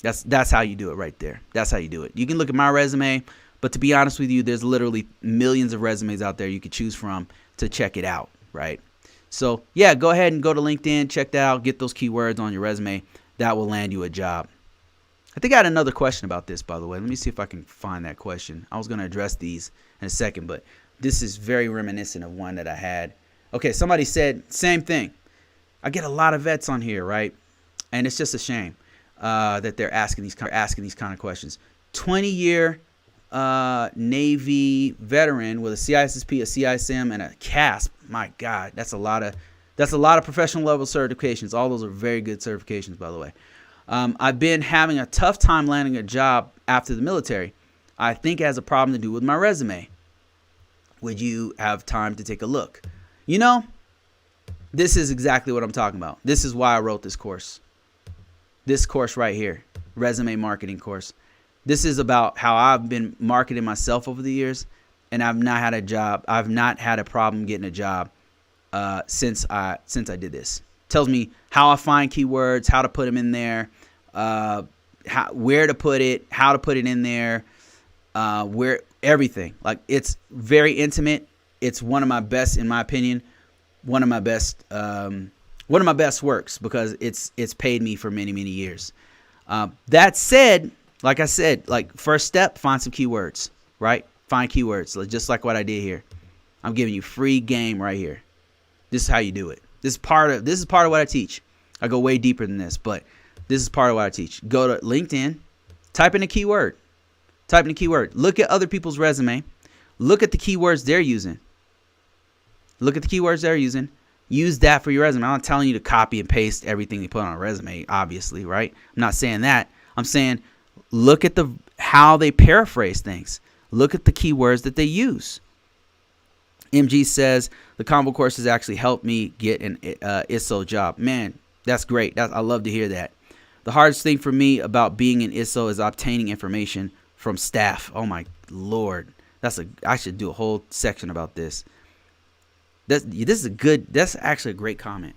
That's how you do it right there. That's how you do it. You can look at my resume, but to be honest with you, there's literally millions of resumes out there you could choose from to check it out, right? So yeah, go ahead and go to LinkedIn, check that out, get those keywords on your resume. That will land you a job. I think I had another question about this, by the way. Let me see if I can find that question. I was going to address these in a second, but this is very reminiscent of one that I had. Okay, somebody said, same thing. I get a lot of vets on here, right? And it's just a shame that they're asking these kind of questions. 20-year Navy veteran with a CISSP, a CISM, and a CASP. My God, that's a lot of professional level certifications. All those are very good certifications, by the way. I've been having a tough time landing a job after the military. I think it has a problem to do with my resume. Would you have time to take a look? You know, this is exactly what I'm talking about. This is why I wrote this course. This course right here, resume marketing course. This is about how I've been marketing myself over the years, and I've not had a job. I've not had a problem getting a job since I did this. Tells me how I find keywords, how to put them in there, where to put it, how to put it in there, where everything. Like, it's very intimate. It's one of my best, in my opinion, one of my best works, because it's paid me for many years. That said, like I said, like, first step, find some keywords, right? Find keywords, just like what I did here. I'm giving you free game right here. This is how you do it. This is part of what I teach. I go way deeper than this, but this is part of what I teach. Go to LinkedIn, type in a keyword. Look at other people's resume. Look at the keywords they're using. Use that for your resume. I'm not telling you to copy and paste everything they put on a resume, obviously, right? I'm not saying that. I'm saying look at how they paraphrase things. Look at the keywords that they use. MG says the Convocourses actually helped me get an ISSO job. Man, that's great. I love to hear that. The hardest thing for me about being an ISSO is obtaining information from staff. Oh my Lord, I should do a whole section about this. That's actually a great comment.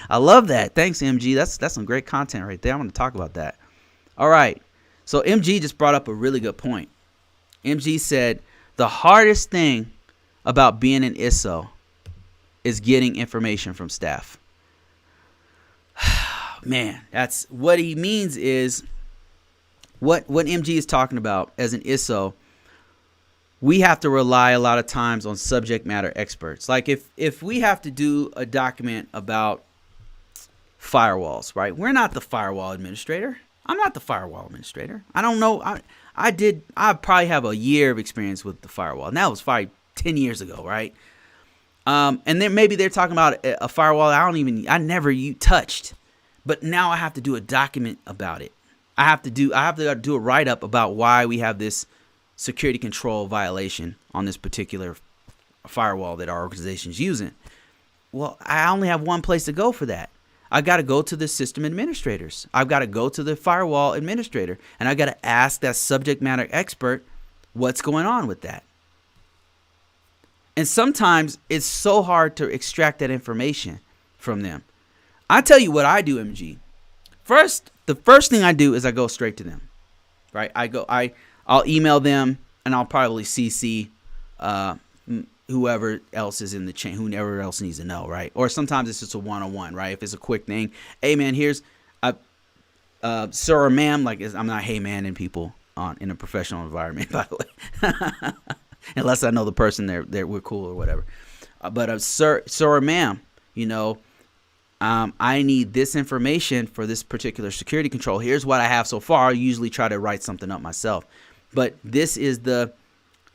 I love that. Thanks, MG. That's some great content right there. I want to talk about that. All right. So MG just brought up a really good point. MG said the hardest thing about being an ISSO is getting information from staff. Man, that's what he means is what MG is talking about as an ISSO. We have to rely a lot of times on subject matter experts. Like if we have to do a document about firewalls, right? We're not the firewall administrator. I'm not the firewall administrator. I don't know. I probably have a year of experience with the firewall. And that was 10 years ago, right? And then maybe they're talking about a firewall I never touched, but now I have to do a document about it. I have to do a write-up about why we have this security control violation on this particular firewall that our organization is using. Well, I only have one place to go for that. I got to go to the system administrators. I've got to go to the firewall administrator, and I got to ask that subject matter expert what's going on with that. And sometimes it's so hard to extract that information from them. I tell you what I do, MG. The first thing I do is I go straight to them, right? I'll email them, and I'll probably CC whoever else is in the chain, whoever else needs to know, right? Or sometimes it's just a one-on-one, right? If it's a quick thing, hey man, here's sir or ma'am. Like, I'm not hey man in people in a professional environment, by the way. Unless I know the person, we're cool or whatever. But sir or ma'am, I need this information for this particular security control. Here's what I have so far. I usually try to write something up myself. But this is the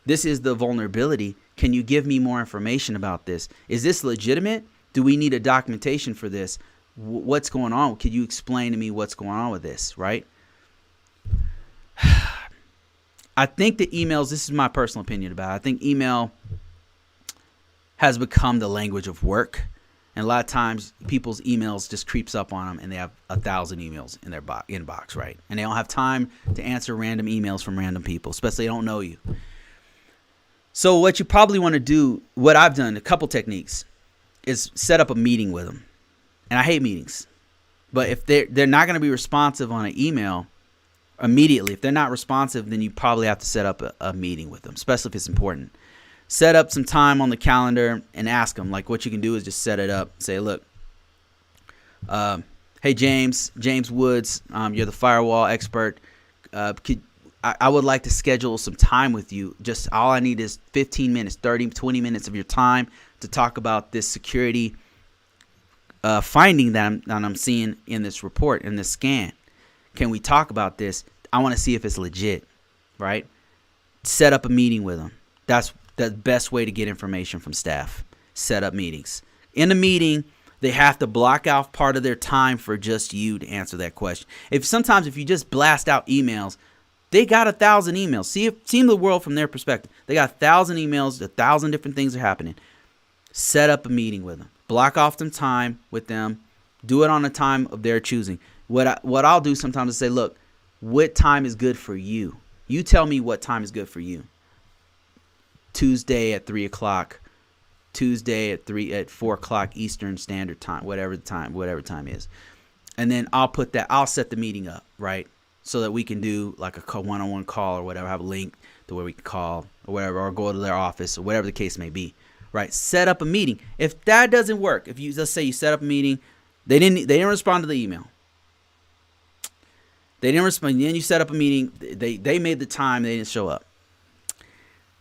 vulnerability. Can you give me more information about this? Is this legitimate? Do we need a documentation for this? What's going on? Can you explain to me what's going on with this, right? I think the emails, this is my personal opinion about it. I think email has become the language of work. And a lot of times people's emails just creeps up on them and they have 1,000 emails in their inbox, right? And they don't have time to answer random emails from random people, especially they don't know you. So what you probably want to do, what I've done, a couple techniques, is set up a meeting with them. And I hate meetings. But if they're not going to be responsive on an email immediately, if they're not responsive, then you probably have to set up a meeting with them, especially if it's important. Set up some time on the calendar and ask them. Like, what you can do is just set it up. Say, look, hey, James Woods, you're the firewall expert. I would like to schedule some time with you. Just all I need is 15 minutes, 30, 20 minutes of your time to talk about this security finding that I'm seeing in this report, in this scan. Can we talk about this? I want to see if it's legit, right? Set up a meeting with them. That's the best way to get information from staff. Set up meetings. In the meeting, they have to block out part of their time for just you to answer that question. Sometimes if you just blast out emails, they got 1,000 emails. See the world from their perspective. They got 1,000 emails, 1,000 different things are happening. Set up a meeting with them. Block off some time with them. Do it on a time of their choosing. What I'll do sometimes is say, look, what time is good for you? You tell me what time is good for you. Tuesday at 3 o'clock. Tuesday at 4 o'clock Eastern Standard Time, whatever time is. And then I'll set the meeting up, right? So that we can do like a one-on-one call or whatever, have a link to where we can call or whatever, or go to their office or whatever the case may be, right? Set up a meeting. If that doesn't work, let's say you set up a meeting, they didn't respond to the email. They didn't respond. Then you set up a meeting. They made the time. They didn't show up.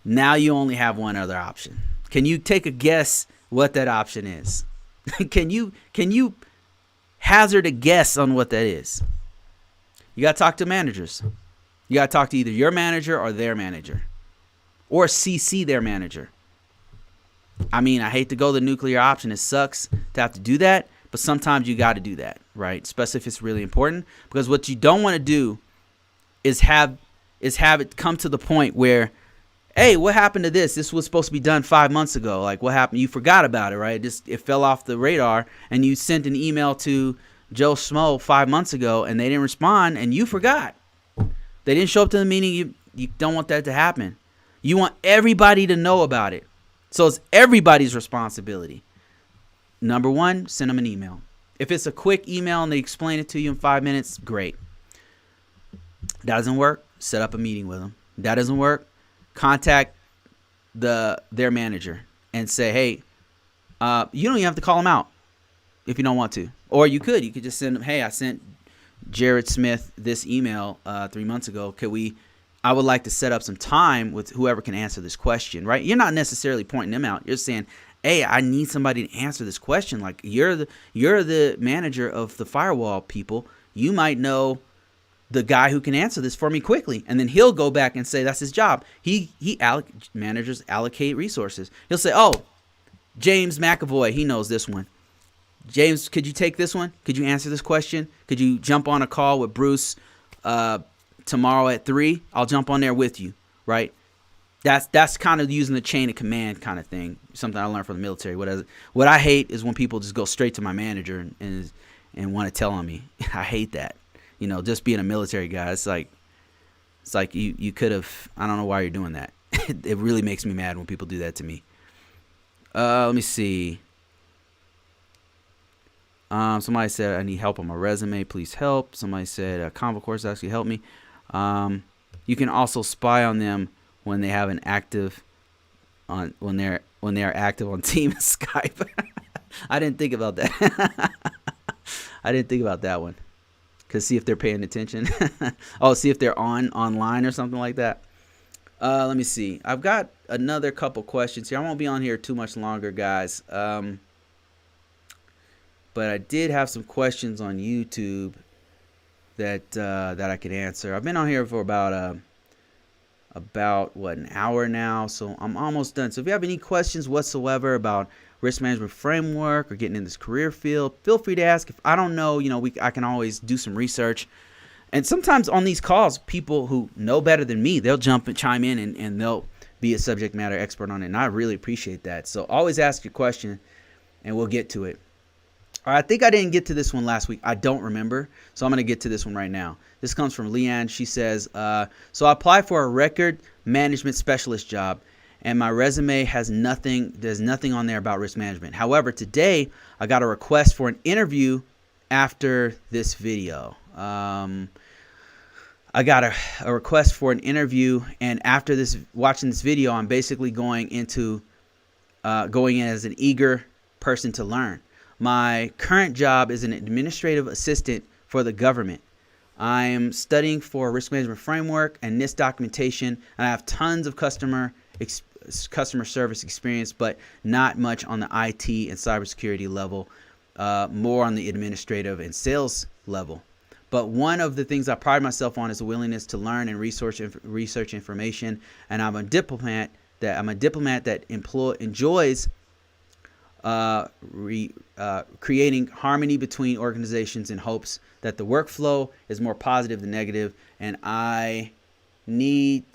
Now you only have one other option. Can you take a guess what that option is? Can you hazard a guess on what that is? You got to talk to managers. You got to talk to either your manager or their manager, or CC their manager. I mean, I hate to go the nuclear option. It sucks to have to do that, but sometimes you got to do that, right? Especially if it's really important, because what you don't want to do is have it come to the point where, hey, what happened to this? This was supposed to be done 5 months ago. Like, what happened? You forgot about it, right? It fell off the radar, and you sent an email to Joe Schmo 5 months ago, and they didn't respond, and you forgot. They didn't show up to the meeting. You don't want that to happen. You want everybody to know about it. So it's everybody's responsibility. Number one, send them an email. If it's a quick email and they explain it to you in 5 minutes, great. That doesn't work, set up a meeting with them. That doesn't work, contact their manager and say, hey, you don't even have to call them out if you don't want to. Or you could just send them, hey, I sent Jared Smith this email 3 months ago. I would like to set up some time with whoever can answer this question, right? You're not necessarily pointing them out. You're saying, hey, I need somebody to answer this question. Like, you're the manager of the firewall people. You might know the guy who can answer this for me quickly. And then he'll go back and say that's his job. Managers allocate resources. He'll say, oh, James McAvoy, he knows this one. James, could you take this one? Could you answer this question? Could you jump on a call with Bruce tomorrow at 3? I'll jump on there with you, right? That's kind of using the chain of command kind of thing. Something I learned from the military. What I hate is when people just go straight to my manager and want to tell on me. I hate that. Just being a military guy, it's like you could have. I don't know why you're doing that. It really makes me mad when people do that to me. Let me see. Somebody said I need help on my resume. Please help. Somebody said Convocourses actually helped me. You can also spy on them when they have when they are active on Team Skype. I didn't think about that. I didn't think about that one. Cause see if they're paying attention. Oh, see if they're online or something like that. Let me see. I've got another couple questions here. I won't be on here too much longer, guys. But I did have some questions on YouTube that I could answer. I've been on here for about an hour now, so I'm almost done. So if you have any questions whatsoever about risk management framework or getting in this career field, feel free to ask. If I don't know, I can always do some research. And sometimes on these calls, people who know better than me, they'll jump and chime in and they'll be a subject matter expert on it. And I really appreciate that. So always ask your question and we'll get to it. All right, I think I didn't get to this one last week. I don't remember. So I'm going to get to this one right now. This comes from Leanne. She says, so I applied for a record management specialist job and my resume has nothing. There's nothing on there about risk management. However, today I got a request for an interview after this video. I got a request for an interview, and after watching this video, I'm basically going in as an eager person to learn. My current job is an administrative assistant for the government. I am studying for a risk management framework and NIST documentation, and I have tons of customer service experience, but not much on the IT and cybersecurity level, more on the administrative and sales level. But one of the things I pride myself on is a willingness to learn and research information, and I'm a diplomat that enjoys creating harmony between organizations in hopes that the workflow is more positive than negative, and I need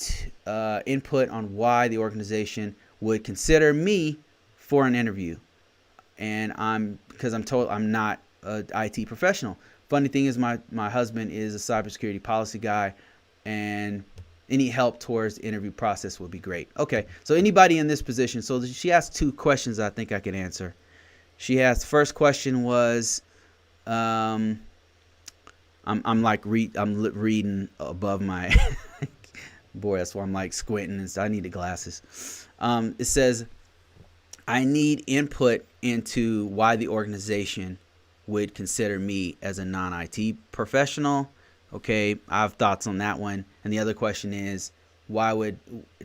input on why the organization would consider me for an interview. And because I'm told I'm not an IT professional. Funny thing is, my husband is a cybersecurity policy guy, and any help towards the interview process would be great. Okay, so anybody in this position. So she asked 2 questions I think I can answer. She asked, first question was, I'm reading above my boy, that's why I'm like squinting, and so I need the glasses. It says, I need input into why the organization would consider me as a non-IT professional. Okay, I have thoughts on that one. And the other question is, to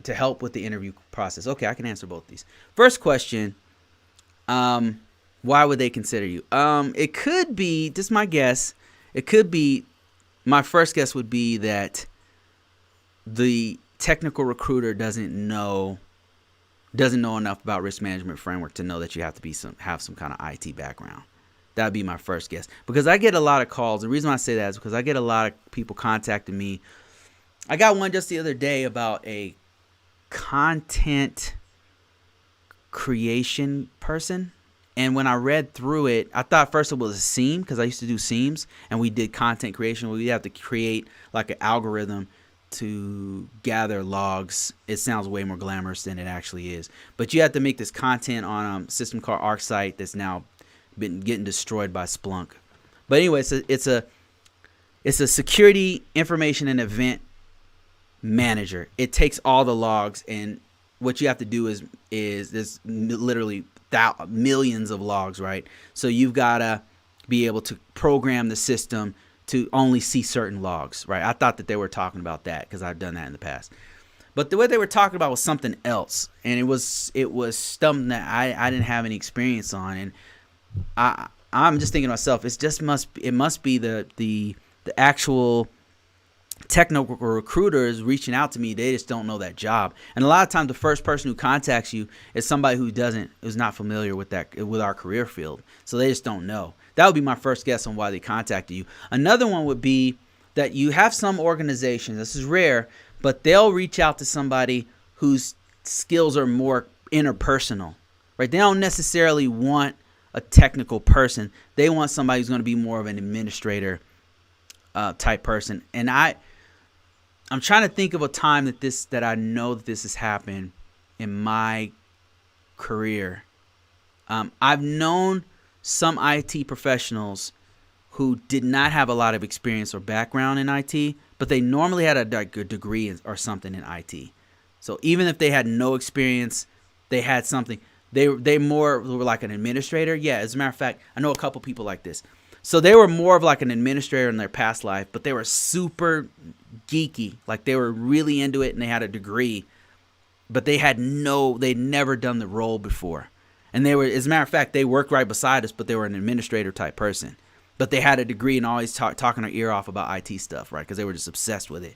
help with the interview process. Okay, I can answer both these. First question, why would they consider you? It could be, this is my guess, my first guess would be that the technical recruiter doesn't know enough about risk management framework to know that you have to have some kind of IT background. That'd be my first guess, because I get a lot of calls. The reason why I say that is because I get a lot of people contacting me. I got one just the other day about a content creation person. And when I read through it, I thought first it was a SEAM, because I used to do SEAMs, and we did content creation. We have to create like an algorithm to gather logs. It sounds way more glamorous than it actually is. But you have to make this content on a system called ArcSight that's now been getting destroyed by Splunk. But anyway, it's a security information and event manager. It takes all the logs, and what you have to do is there's literally millions of logs, right? So you've got to be able to program the system to only see certain logs, right? I thought that they were talking about that because I've done that in the past. But the way they were talking about was something else, and it was something that I didn't have any experience on, and I'm just thinking to myself, it must be the actual technical recruiters reaching out to me. They just don't know that job, and a lot of times the first person who contacts you is somebody who's not familiar with our career field, so they just don't know. That would be my first guess on why they contacted you. Another one would be that you have some organizations, this is rare, but they'll reach out to somebody whose skills are more interpersonal, right? They don't necessarily want a technical person. They want somebody who's going to be more of an administrator type person. And I'm trying to think of a time that I know that this has happened in my career. I've known some IT professionals who did not have a lot of experience or background in IT, but they normally had a degree or something in IT. So even if they had no experience, they had something. They more were like an administrator. Yeah, as a matter of fact, I know a couple people like this. So they were more of like an administrator in their past life, but they were super geeky. Like they were really into it and they had a degree, but they'd never done the role before. And they were, as a matter of fact, they worked right beside us, but they were an administrator type person. But they had a degree and always talking their ear off about IT stuff, right? Because they were just obsessed with it.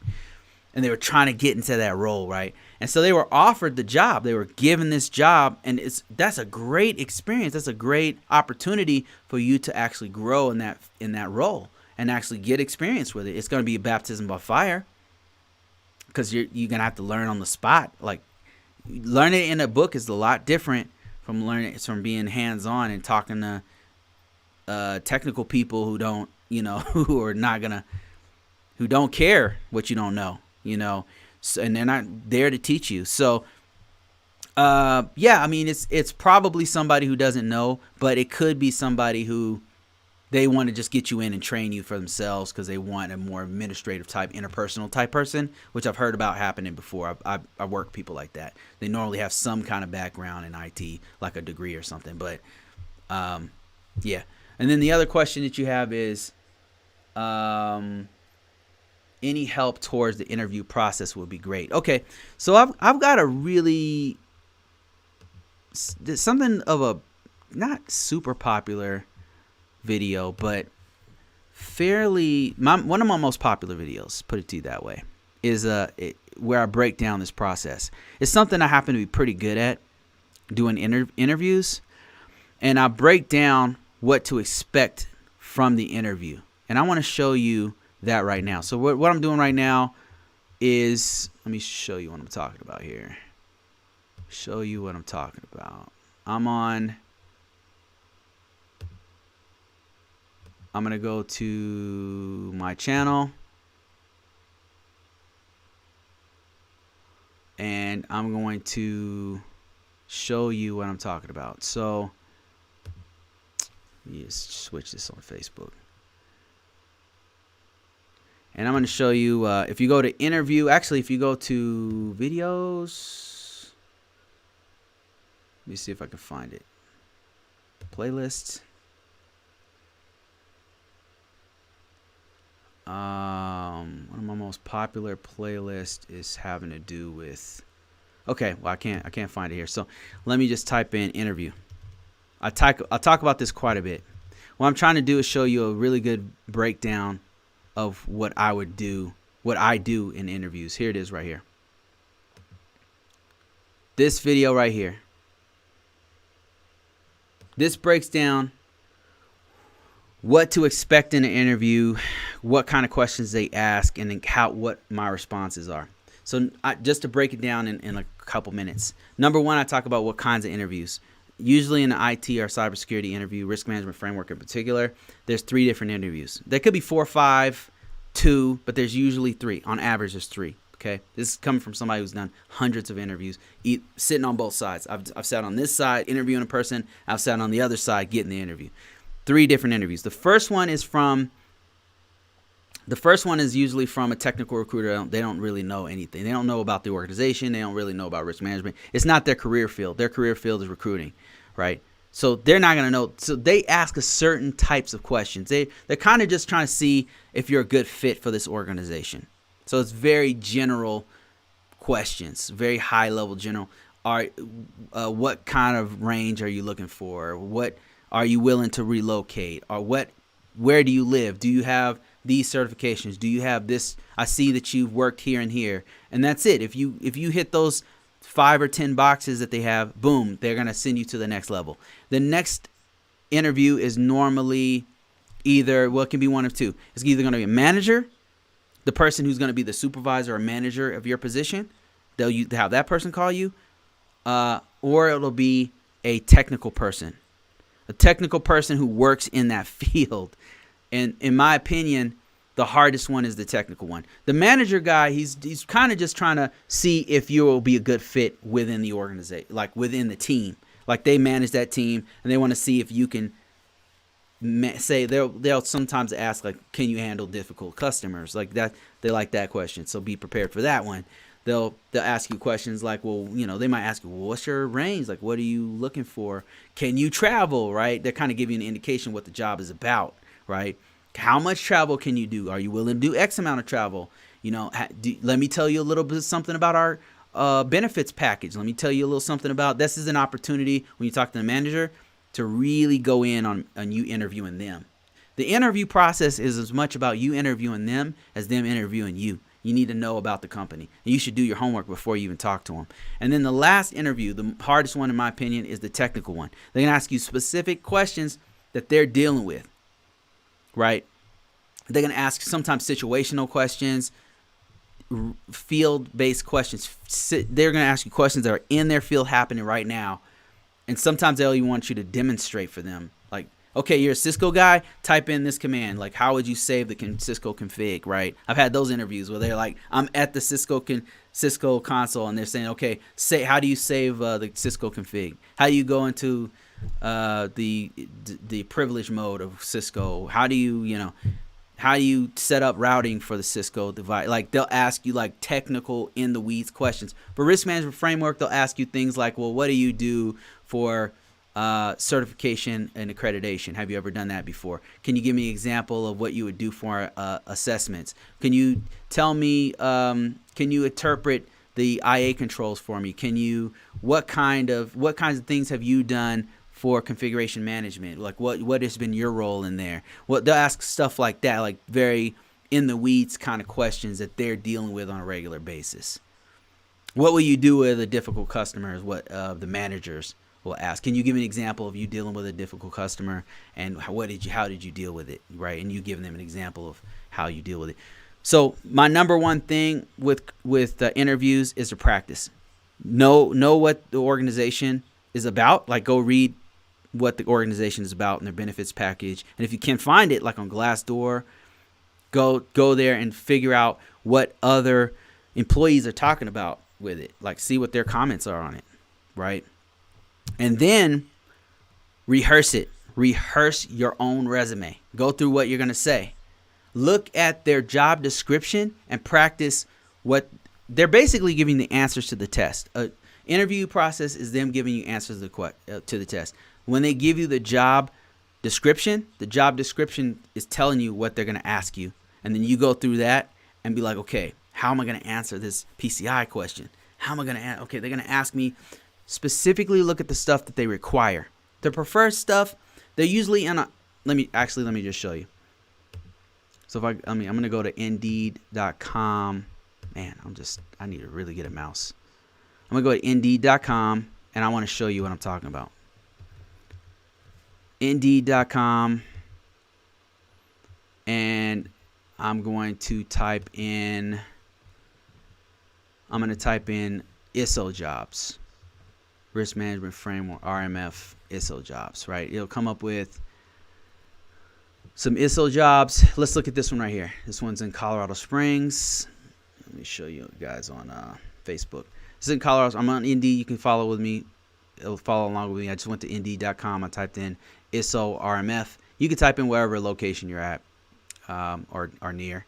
And they were trying to get into that role, right? And so they were offered the job. They were given this job, and that's a great experience. That's a great opportunity for you to actually grow in that role and actually get experience with it. It's going to be a baptism by fire because you're going to have to learn on the spot. Like learning it in a book is a lot different from being hands-on and talking to technical people who don't, who don't care what you don't know. So, and they're not there to teach you. So Yeah, I mean, it's probably somebody who doesn't know, but it could be somebody who they want to just get you in and train you for themselves because they want a more administrative type, interpersonal type person, which I've heard about happening before. I work people like that. They normally have some kind of background in IT, like a degree or something. But yeah. And then the other question that you have is, any help towards the interview process would be great. Okay, so I've got a really something of a not super popular video, but fairly one of my most popular videos, put it to you that way, is where I break down this process. It's something I happen to be pretty good at doing interviews, and I break down what to expect from the interview, and I want to show you that right now. So what I'm doing right now is, let me show you what I'm talking about here. Show you what I'm talking about. I'm going to go to my channel, and I'm going to show you what I'm talking about. So let me just switch this on Facebook. And I'm going to show you, if you go to interview, actually, if you go to videos, let me see if I can find it. Playlists. One of my most popular playlists is having to do with, okay, well, I can't find it here. So let me just type in interview. I'll talk about this quite a bit. What I'm trying to do is show you a really good breakdown of what I would do, what I do in interviews. Here it is right here. This video right here. This breaks down what to expect in an interview, what kind of questions they ask, and then what my responses are. So just to break it down in a couple minutes. Number one, I talk about what kinds of interviews. Usually in the IT or cybersecurity interview, risk management framework in particular, there's 3 different interviews. There could be 4, 5, 2, but there's usually 3. On average, there's 3. Okay, this is coming from somebody who's done hundreds of interviews, sitting on both sides. I've sat on this side interviewing a person. I've sat on the other side getting the interview. 3 different interviews. The first one is usually from a technical recruiter. They don't really know anything. They don't know about the organization. They don't really know about risk management. It's not their career field. Their career field is recruiting, right? So they're not going to know. So they ask a certain types of questions. They're kind of just trying to see if you're a good fit for this organization. So it's very general questions, very high level general. What kind of range are you looking for? What are you willing to relocate? Or where do you live? Do you have these certifications? Do you have this? I see that you've worked here and here, and that's it. If you hit those 5 or 10 boxes that they have, boom, they're gonna send you to the next level. The next interview is normally it can be one of 2. It's either gonna be a manager, the person who's gonna be the supervisor or manager of your position. They'll have that person call you, or it'll be a technical person. A technical person who works in that field. And in my opinion, the hardest one is the technical one. The manager guy, he's kind of just trying to see if you will be a good fit within the organization, like within the team. Like they manage that team, and they want to see if you can say, they'll sometimes ask, like, can you handle difficult customers? Like that, they like that question. So be prepared for that one. They'll ask you questions like, well, they might ask you, well, what's your range? Like, what are you looking for? Can you travel, right? They're kind of giving you an indication what the job is about, right? How much travel can you do? Are you willing to do X amount of travel? Let me tell you a little bit something about our benefits package. Let me tell you a little something about, this is an opportunity when you talk to the manager to really go in on you interviewing them. The interview process is as much about you interviewing them as them interviewing you. You need to know about the company. And you should do your homework before you even talk to them. And then the last interview, the hardest one in my opinion, is the technical one. They're going to ask you specific questions that they're dealing with, right? They're going to ask sometimes situational questions, field-based questions. They're going to ask you questions that are in their field happening right now. And sometimes they'll even want you to demonstrate for them. Like, okay, you're a Cisco guy, type in this command. Like, how would you save the Cisco config, right? I've had those interviews where they're like, I'm at the Cisco Cisco console, and they're saying, okay, how do you save the Cisco config? How do you go into the privilege mode of Cisco? How do you set up routing for the Cisco device? Like, they'll ask you like technical in the weeds questions. For risk management framework, they'll ask you things like, well, what do you do for certification and accreditation? Have you ever done that before? Can you give me an example of what you would do for assessments? Can you tell me, can you interpret the IA controls for me? What kinds of things have you done for configuration management? Like what has been your role in there? Well, they'll ask stuff like that, like very in the weeds kind of questions that they're dealing with on a regular basis. What will you do with a difficult customer is what the managers will ask. Can you give me an example of you dealing with a difficult customer, and how did you deal with it, right? And you give them an example of how you deal with it. So my number one thing with interviews is to practice. Know what the organization is about. Like, go read what the organization is about and their benefits package. And if you can find it, like on Glassdoor, go there and figure out what other employees are talking about with it. Like, see what their comments are on it, right? And then rehearse it. Rehearse your own resume. Go through what you're going to say. Look at their job description and practice what they're basically giving the answers to the test. Interview process is them giving you answers to the test. When they give you the job description is telling you what they're going to ask you. And then you go through that and be like, okay, how am I going to answer this PCI question? How am I going to okay, they're going to ask me specifically. Look at the stuff that they require. The preferred stuff, they're usually in a, let me just show you. So if I'm going to go to Indeed.com. Man, I need to really get a mouse. I'm going to go to Indeed.com, and I want to show you what I'm talking about. Indeed.com, and I'm going to type in ISSO jobs, risk management framework, RMF ISSO jobs, right? It'll come up with some ISSO jobs. Let's look at this one right here. This one's in Colorado Springs. Let me show you guys on Facebook. This is in Colorado. I'm on Indeed. You can follow with me. It'll follow along with me. I just went to Indeed.com. I typed in ISSO RMF. You can type in wherever location you're at or near.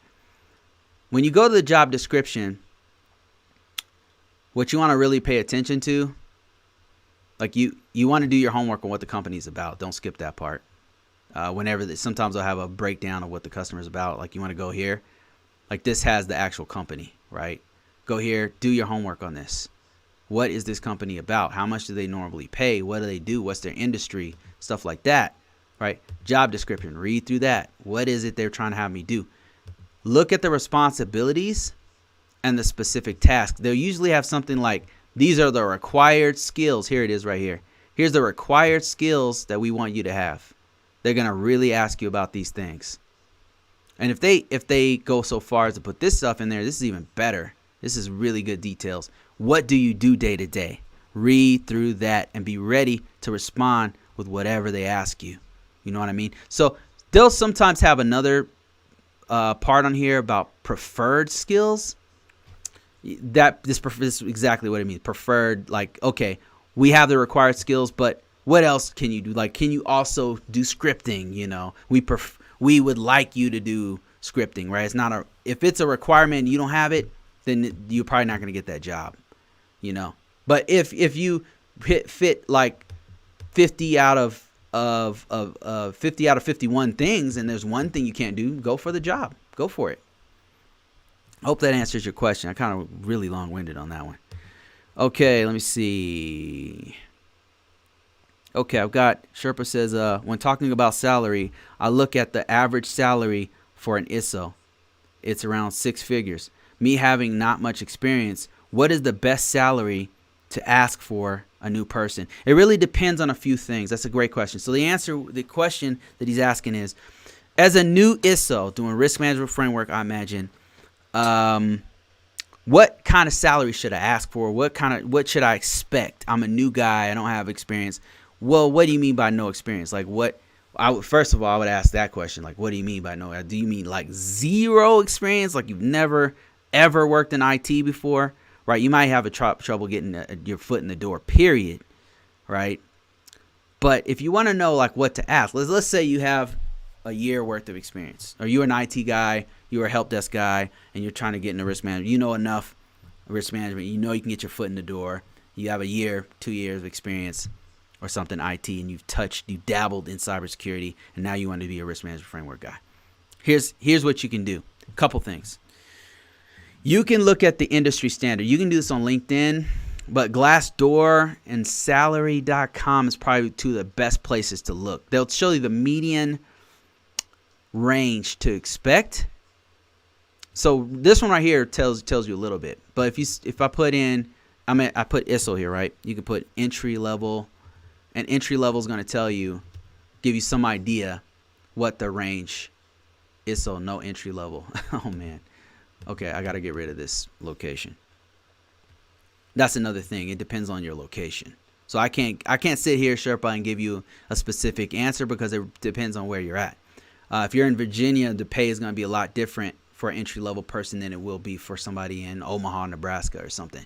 When you go to the job description, what you want to really pay attention to, like you want to do your homework on what the company's about. Don't skip that part. Sometimes I'll have a breakdown of what the customer's about. Like, you want to go here. Like, this has the actual company, right? Go here, do your homework on this. What is this company about? How much do they normally pay? What do they do? What's their industry? Stuff like that, right? Job description, read through that. What is it they're trying to have me do? Look at the responsibilities and the specific task. They'll usually have something like, these are the required skills. Here it is right here. Here's the required skills that we want you to have. They're going to really ask you about these things. And if they go so far as to put this stuff in there, this is even better. This is really good details. What do you do day to day? Read through that and be ready to respond with whatever they ask you. You know what I mean? So they'll sometimes have another part on here about preferred skills. This is exactly what I mean. Preferred, like, okay, we have the required skills, but what else can you do? Like, can you also do scripting? You know, we would like you to do scripting, right? If it's a requirement and you don't have it, then you're probably not going to get that job, you know. But if you fit like 50 out of 51 things, and there's one thing you can't do, go for the job. Go for it. Hope that answers your question. I kind of really long-winded on that one. Okay, let me see. Okay, I've got, Sherpa says, when talking about salary, I look at the average salary for an ISSO. It's around 6 figures. Me having not much experience, what is the best salary to ask for a new person? It really depends on a few things. That's a great question. So the question that he's asking is, as a new ISSO doing risk management framework, I imagine, what kind of salary should I ask for? What should I expect? I'm a new guy. I don't have experience. Well, what do you mean by no experience? Like, first of all, I would ask that question. Like, what do you mean by no? Do you mean like zero experience? Like, you've never ever worked in IT before? right? You might have trouble getting your foot in the door, period, right? But if you want to know like what to ask, let's say you have a year worth of experience, or you're an IT guy, you're a help desk guy, and you're trying to get into risk management. You know enough risk management. You know you can get your foot in the door. You have a year, 2 years of experience or something IT, and you've dabbled in cybersecurity, and now you want to be a risk management framework guy. Here's what you can do. A couple things. You can look at the industry standard. You can do this on LinkedIn, but Glassdoor and salary.com is probably two of the best places to look. They'll show you the median range to expect. So this one right here tells you a little bit. But if I put in, I put ISSO here, right? You can put entry level, and entry level is going to give you some idea what the range is. So no entry level. Oh man. Okay, I got to get rid of this location. That's another thing. It depends on your location. So I can't sit here, Sherpa, and give you a specific answer because it depends on where you're at. If you're in Virginia, the pay is going to be a lot different for an entry-level person than it will be for somebody in Omaha, Nebraska or something.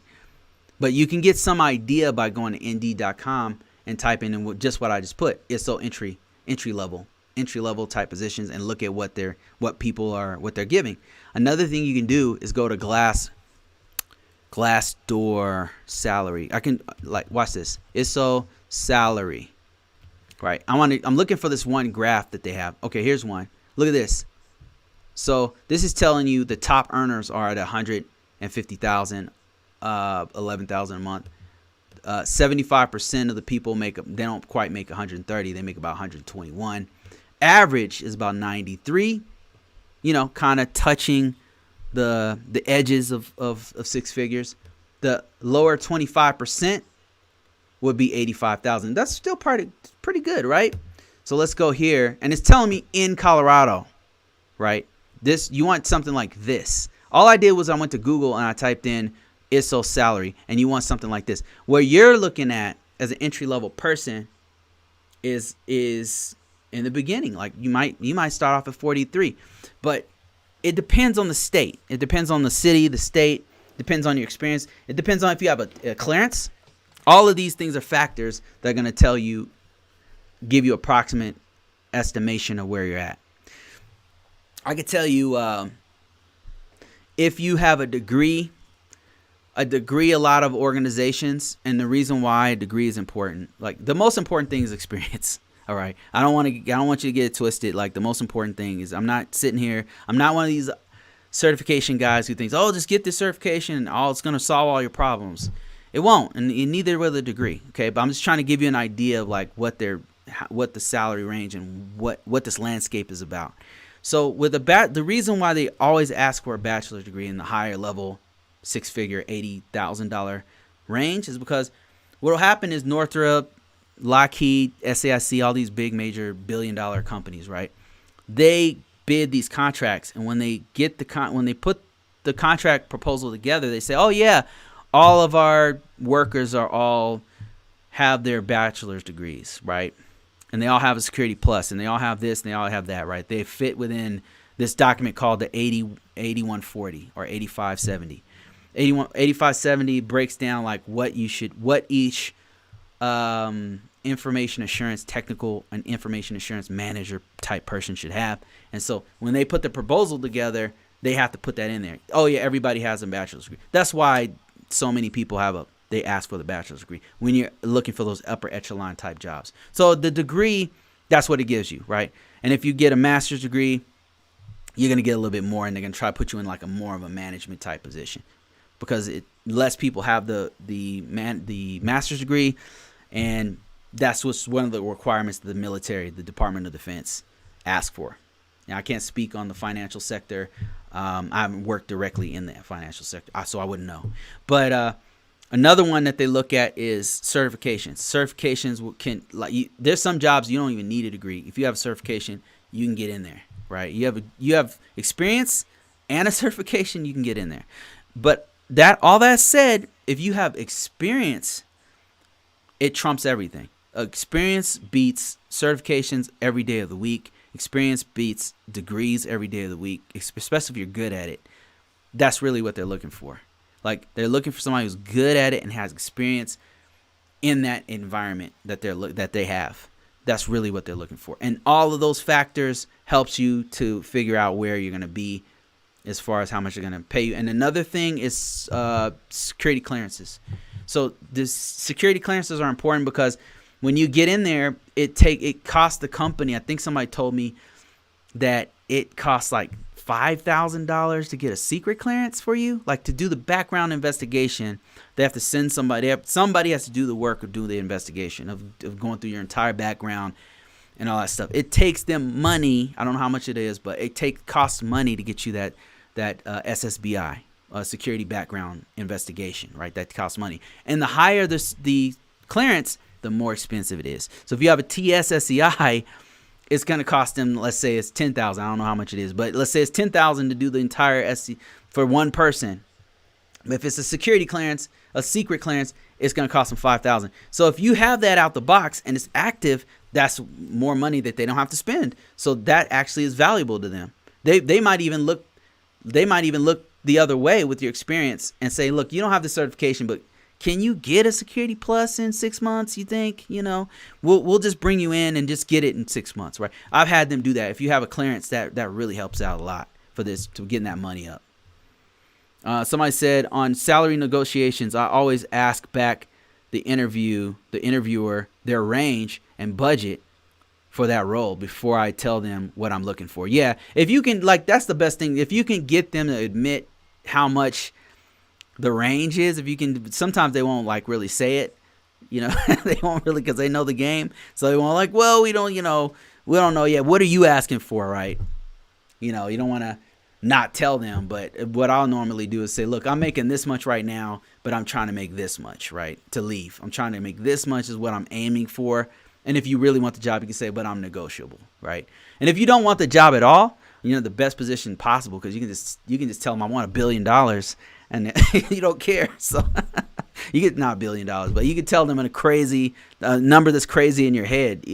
But you can get some idea by going to Indeed.com and type in just what I just put. ISSO entry level type positions, and look at what they're giving. Another thing you can do is go to Glassdoor salary. I can watch this. ISSO salary. Right. I'm looking for this one graph that they have. Okay, here's one. Look at this. So this is telling you the top earners are at 150,000, 11,000 a month. 75% of the people they don't quite make 130. They make about 121. Average is about 93. Kind of touching the edges of six figures. The lower 25% would be 85,000. That's still pretty good, right? So let's go here, and it's telling me in Colorado, right? You want something like this. All I did was I went to Google and I typed in ISSO salary, and you want something like this. Where you're looking at as an entry level person is in the beginning. Like you might start off at 43, but it depends on the state. It depends on the city, the state. Depends on your experience. It depends on if you have a clearance. All of these things are factors that are going to give you approximate estimation of where you're at. I could tell you if you have a degree, a lot of organizations, and the reason why a degree is important, like the most important thing is experience. All right. I don't want you to get it twisted. Like the most important thing is I'm not one of these certification guys who thinks, oh, just get this certification and it's going to solve all your problems. It won't, and neither will the degree. Okay. But I'm just trying to give you an idea of like what the salary range and what this landscape is about. So with the reason why they always ask for a bachelor's degree in the higher level, six-figure, $80,000 range is because what will happen is Northrop, Lockheed, SAIC, all these big major billion-dollar companies, right? They bid these contracts, and when they get when they put the contract proposal together, they say, "Oh yeah, all of our workers have their bachelor's degrees, right? And they all have a Security Plus, and they all have this, and they all have that, right? They fit within this document called the 8140 or 8570. 8570 breaks down like what each information assurance technical and information assurance manager type person should have. And so when they put the proposal together, they have to put that in there. Oh yeah, everybody has a bachelor's degree. That's why so many people they ask for the bachelor's degree when you're looking for those upper echelon type jobs. So the degree, that's what it gives you, right? And if you get a master's degree, you're going to get a little bit more, and they're going to try to put you in like more of a management type position because less people have the master's degree, and that's what's one of the requirements that the military, the Department of Defense, ask for. Now, I can't speak on the financial sector. I haven't worked directly in the financial sector, so I wouldn't know. But another one that they look at is certifications. Certifications there's some jobs you don't even need a degree. If you have a certification, you can get in there, right? You have experience and a certification, you can get in there. But all that said, if you have experience, it trumps everything. Experience beats certifications every day of the week. Experience beats degrees every day of the week, especially if you're good at it. That's really what they're looking for. Like, they're looking for somebody who's good at it and has experience in that environment that they have. That's really what they're looking for. And all of those factors helps you to figure out where you're going to be as far as how much they're going to pay you. And another thing is security clearances. So the security clearances are important because when you get in there, it costs the company. I think somebody told me that it costs like $5,000 to get a secret clearance for you, like to do the background investigation. They have to send somebody. Somebody has to do the work of doing the investigation of going through your entire background and all that stuff. It takes them money. I don't know how much it is, but it costs money to get you that SSBI, security background investigation, right? That costs money. And the higher the clearance, the more expensive it is. So if you have a TSSCI, it's going to cost them, let's say it's $10,000. I don't know how much it is, but let's say it's $10,000 to do the entire SC for one person. If it's a security clearance, a secret clearance, it's going to cost them $5,000. So if you have that out the box and it's active, that's more money that they don't have to spend. So that actually is valuable to them. They might even look the other way with your experience and say, look, you don't have the certification, but can you get a Security Plus in 6 months? You think, we'll just bring you in and just get it in 6 months, right? I've had them do that. If you have a clearance, that really helps out a lot for this, to getting that money up. Somebody said on salary negotiations, I always ask back the interviewer, their range and budget for that role before I tell them what I'm looking for. Yeah, if you can, that's the best thing. If you can get them to admit how much the range is, if you can, sometimes they won't really say it, they won't really, because they know the game. So they won't well, we don't know yet. What are you asking for, right? You don't want to not tell them, but what I'll normally do is say, look, I'm making this much right now, but I'm trying to make this much, right, to leave. I'm trying to make this much is what I'm aiming for. And if you really want the job, you can say, but I'm negotiable, right? And if you don't want the job at all, the best position possible, because you can just tell them I want $1 billion, and you don't care. So you get not $1 billion, but you can tell them in a crazy number that's crazy in your head,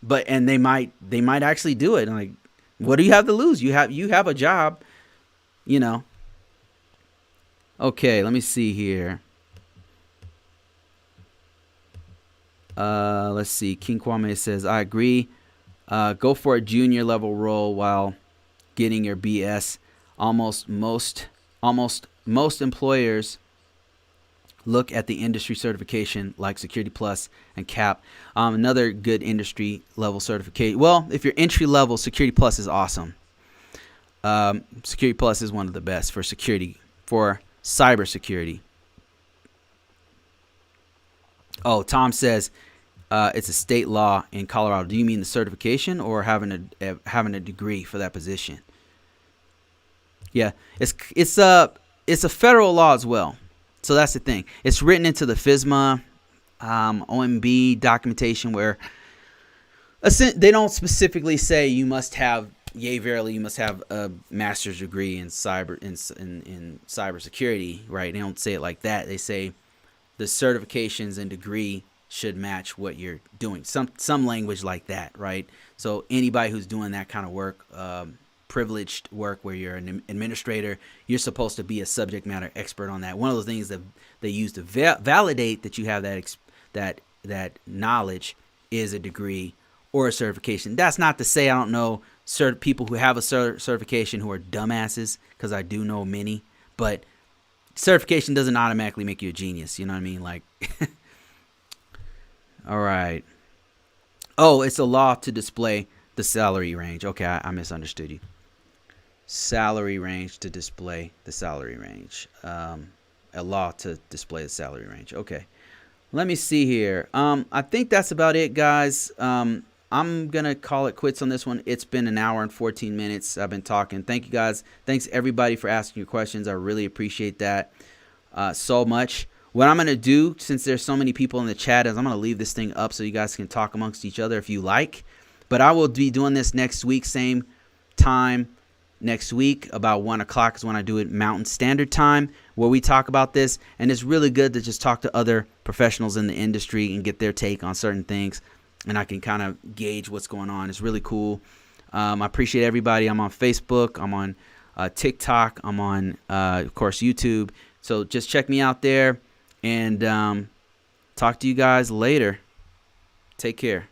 But they might actually do it. Like, what do you have to lose? You have a job, Okay, let me see here. Let's see. King Kwame says, I agree. Go for a junior level role while getting your BS. Most employers look at the industry certification like Security Plus and CAP. Another good industry level certification. Well, if you're entry level, Security Plus is awesome. Security Plus is one of the best for security, for cybersecurity. Oh, Tom says it's a state law in Colorado. Do you mean the certification or having a degree for that position? Yeah, it's a federal law as well. So that's the thing. It's written into the FISMA, OMB documentation where they don't specifically say you must have, verily, you must have a master's degree in cybersecurity, right? They don't say it like that. They say the certifications and degree should match what you're doing. Some language like that, right? So anybody who's doing that kind of work, privileged work where you're an administrator, you're supposed to be a subject matter expert on that. One of the things that they use to validate that you have that knowledge is a degree or a certification. That's not to say I don't know people who have a certification who are dumbasses, because I do know many, but certification doesn't automatically make you a genius. You know what I mean? All right. Oh, it's a law to display the salary range. Okay, I misunderstood you. Salary range to display the salary range. A law to display the salary range. Okay. Let me see here. I think that's about it, guys. I'm going to call it quits on this one. It's been an hour and 14 minutes. I've been talking. Thank you, guys. Thanks, everybody, for asking your questions. I really appreciate that so much. What I'm going to do, since there's so many people in the chat, is I'm going to leave this thing up so you guys can talk amongst each other if you like. But I will be doing this next week, same time next week. About 1 o'clock is when I do it Mountain Standard Time, where we talk about this. And it's really good to just talk to other professionals in the industry and get their take on certain things. And I can kind of gauge what's going on. It's really cool. I appreciate everybody. I'm on Facebook. I'm on TikTok. I'm on, of course, YouTube. So just check me out there, and talk to you guys later. Take care.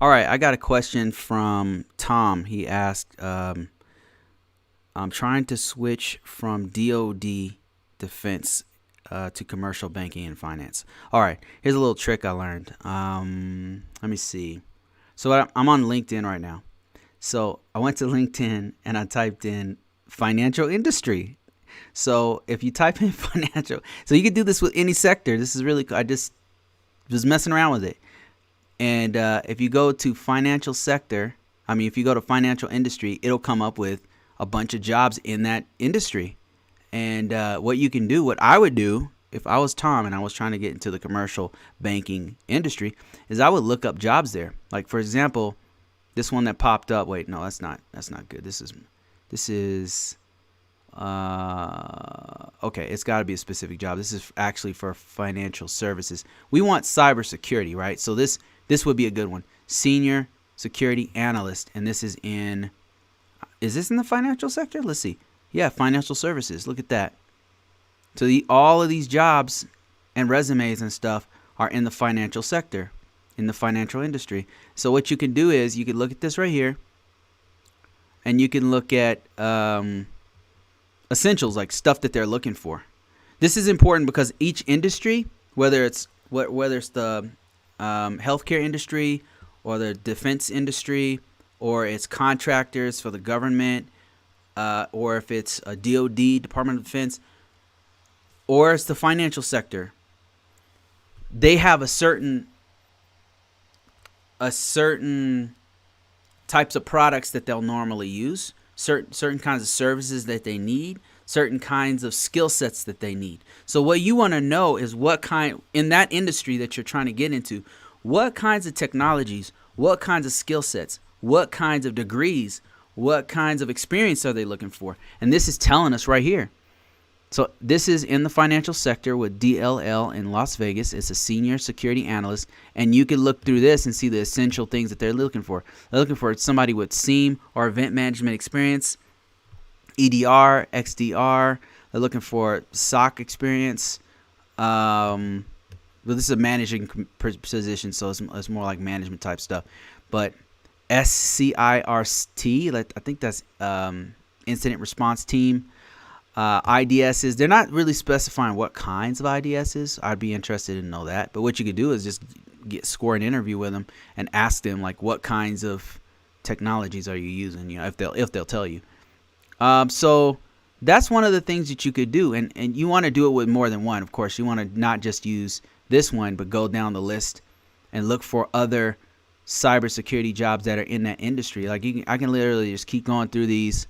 All right, I got a question from Tom. He asked, I'm trying to switch from DoD defense to commercial banking and finance. All right, here's a little trick I learned. Let me see. So I'm on LinkedIn right now. So I went to LinkedIn and I typed in financial industry. So if you type in financial, so you can do this with any sector. This is really, I just was messing around with it. And if you go to financial sector, if you go to financial industry, it'll come up with a bunch of jobs in that industry. And what you can do, what I would do if I was Tom and I was trying to get into the commercial banking industry, is I would look up jobs there. Like, for example, this one that popped up. Wait, no, that's not good. This is okay. It's got to be a specific job. This is actually for financial services. We want cybersecurity, right? So this would be a good one. Senior security analyst, and this is this in the financial sector? Let's see. Yeah, financial services. Look at that. So all of these jobs and resumes and stuff are in the financial sector, in the financial industry. So what you can do is you can look at this right here, and you can look at essentials, like stuff that they're looking for. This is important because each industry, whether it's the healthcare industry or the defense industry, or it's contractors for the government, or if it's a DoD, Department of Defense, or it's the financial sector, they have a certain types of products that they'll normally use, certain kinds of services that they need, certain kinds of skill sets that they need. So what you want to know is what kind, in that industry that you're trying to get into, what kinds of technologies, what kinds of skill sets, what kinds of degrees, what kinds of experience are they looking for? And this is telling us right here. So this is in the financial sector with DLL in Las Vegas. It's a senior security analyst, and you can look through this and see the essential things that they're looking for. They're looking for somebody with SIEM or event management experience, EDR, XDR. They're looking for SOC experience. But this is a managing position, so it's more like management type stuff. But SCIRT, I think that's incident response team. IDSs, they're not really specifying what kinds of IDSs. I'd be interested to know that. But what you could do is just score an interview with them and ask them, like, what kinds of technologies are you using? If they'll tell you. So that's one of the things that you could do, and you want to do it with more than one. Of course, you want to not just use this one, but go down the list and look for other cybersecurity jobs that are in that industry. Like I can literally just keep going through these.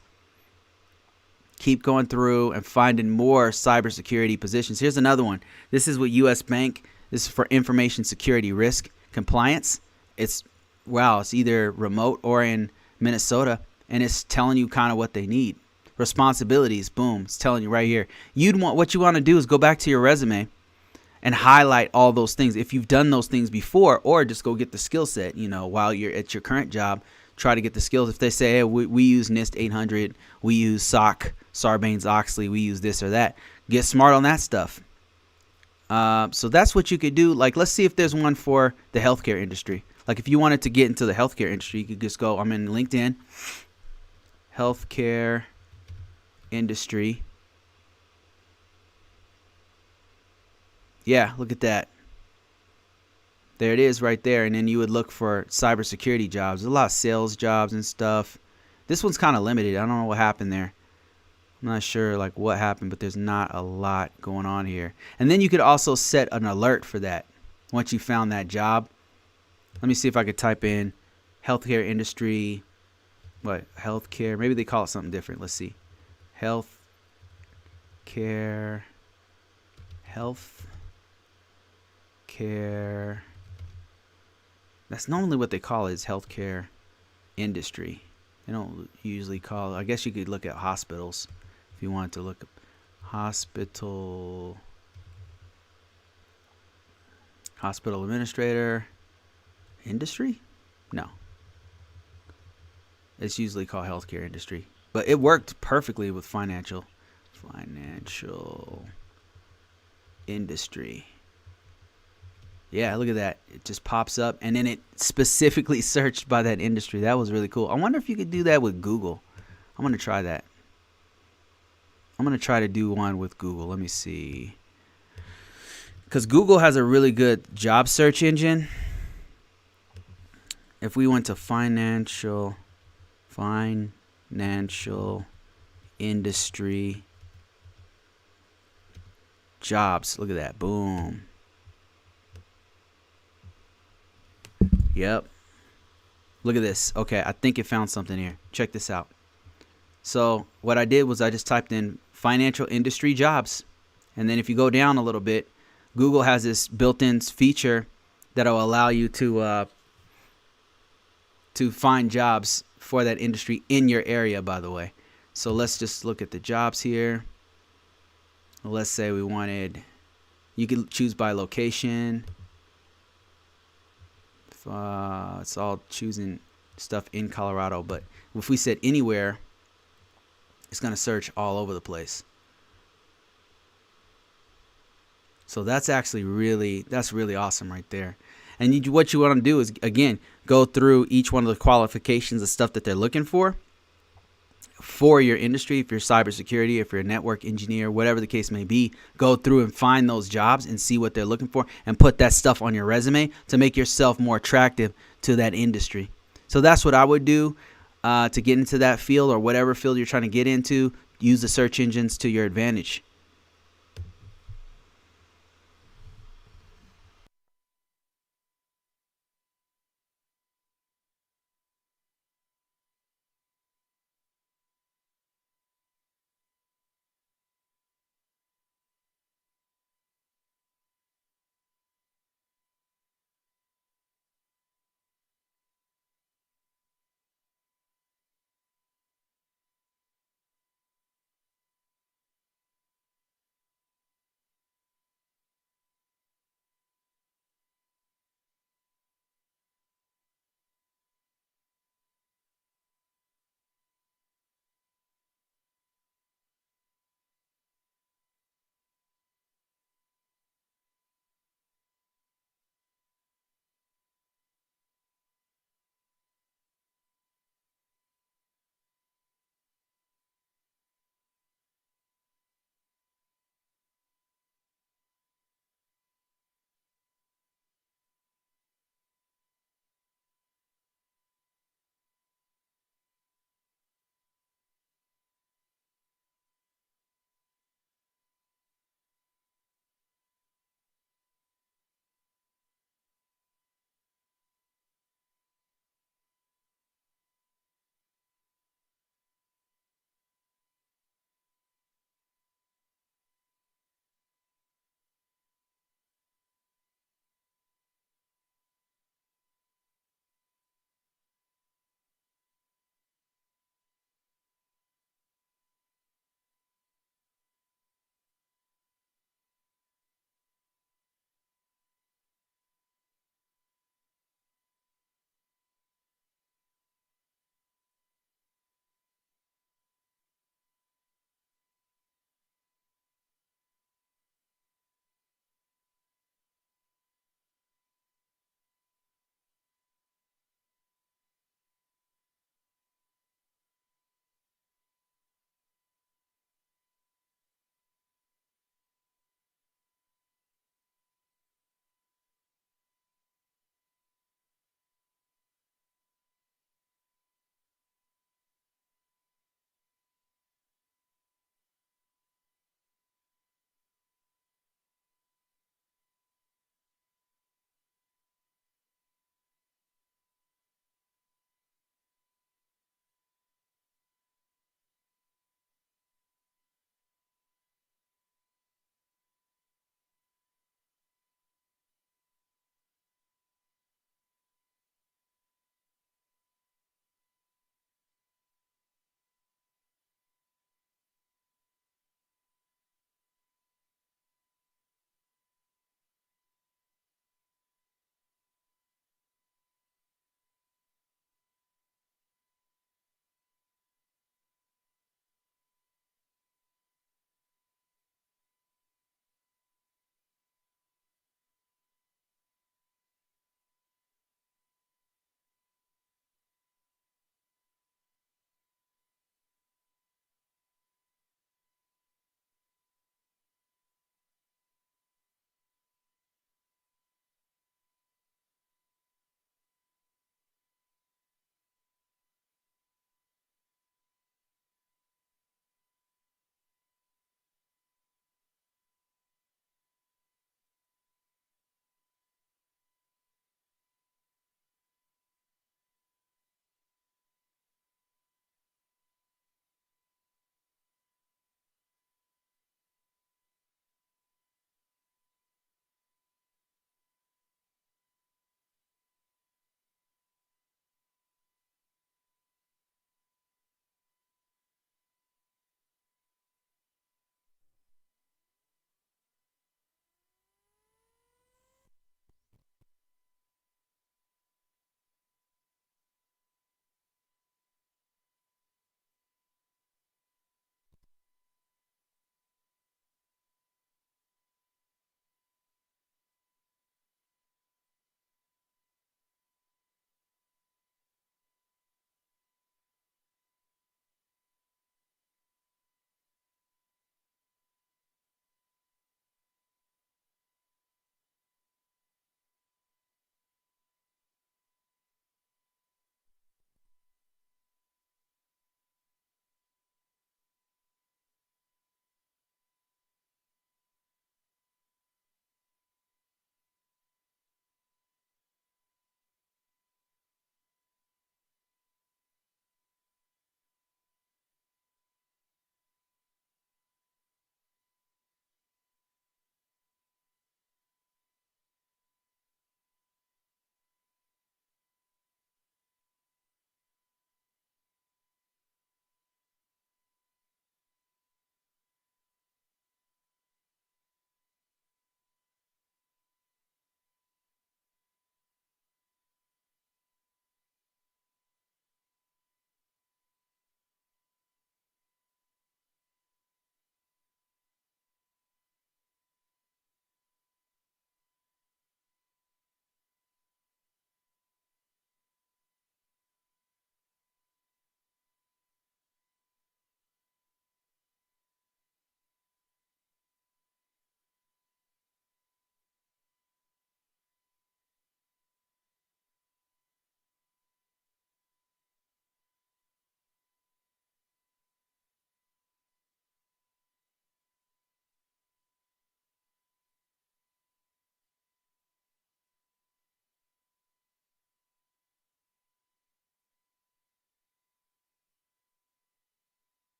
Keep going through and finding more cybersecurity positions. Here's another one. This is with U.S. Bank. This is for information security risk compliance. It's either remote or in Minnesota, and it's telling you kind of what they need. Responsibilities, boom, it's telling you right here. What you want to do is go back to your resume and highlight all those things if you've done those things before, or just go get the skill set. While you're at your current job, try to get the skills. If they say, hey, we use NIST 800, we use SOC, Sarbanes-Oxley, we use this or that, get smart on that stuff. So that's what you could do. Like, let's see if there's one for the healthcare industry. Like, if you wanted to get into the healthcare industry, you could just go, I'm in LinkedIn, healthcare industry. Yeah, look at that. There it is right there. And then you would look for cybersecurity jobs. There's a lot of sales jobs and stuff. This one's kind of limited. I don't know what happened there. I'm not sure like what happened, but there's not a lot going on here. And then you could also set an alert for that once you found that job. Let me see if I could type in healthcare industry. What? Healthcare. Maybe they call it something different. Let's see. Healthcare. That's normally what they call it, is healthcare industry. They don't usually call it. I guess you could look at hospitals if you wanted to look at hospital administrator industry. No, it's usually called healthcare industry, but it worked perfectly with financial industry. Yeah, look at that. It just pops up, and then it specifically searched by that industry. That was really cool. I wonder if you could do that with Google. I'm going to try that. I'm going to try to do one with Google. Let me see. Because Google has a really good job search engine. If we went to financial industry jobs, look at that. Boom. Yep. Look at this. Okay, I think it found something here. Check this out. So what I did was I just typed in financial industry jobs. And then if you go down a little bit, Google has this built-in feature that will allow you to find jobs for that industry in your area, by the way. So let's just look at the jobs here. Let's say we wanted, you can choose by location. It's all choosing stuff in Colorado, but if we said anywhere, it's going to search all over the place. So that's actually really awesome right there. And what you want to do is, again, go through each one of the qualifications of stuff that they're looking for your industry. If you're cybersecurity, if you're a network engineer, whatever the case may be, go through and find those jobs and see what they're looking for and put that stuff on your resume to make yourself more attractive to that industry. So that's what I would do to get into that field, or whatever field you're trying to get into. Use the search engines to your advantage.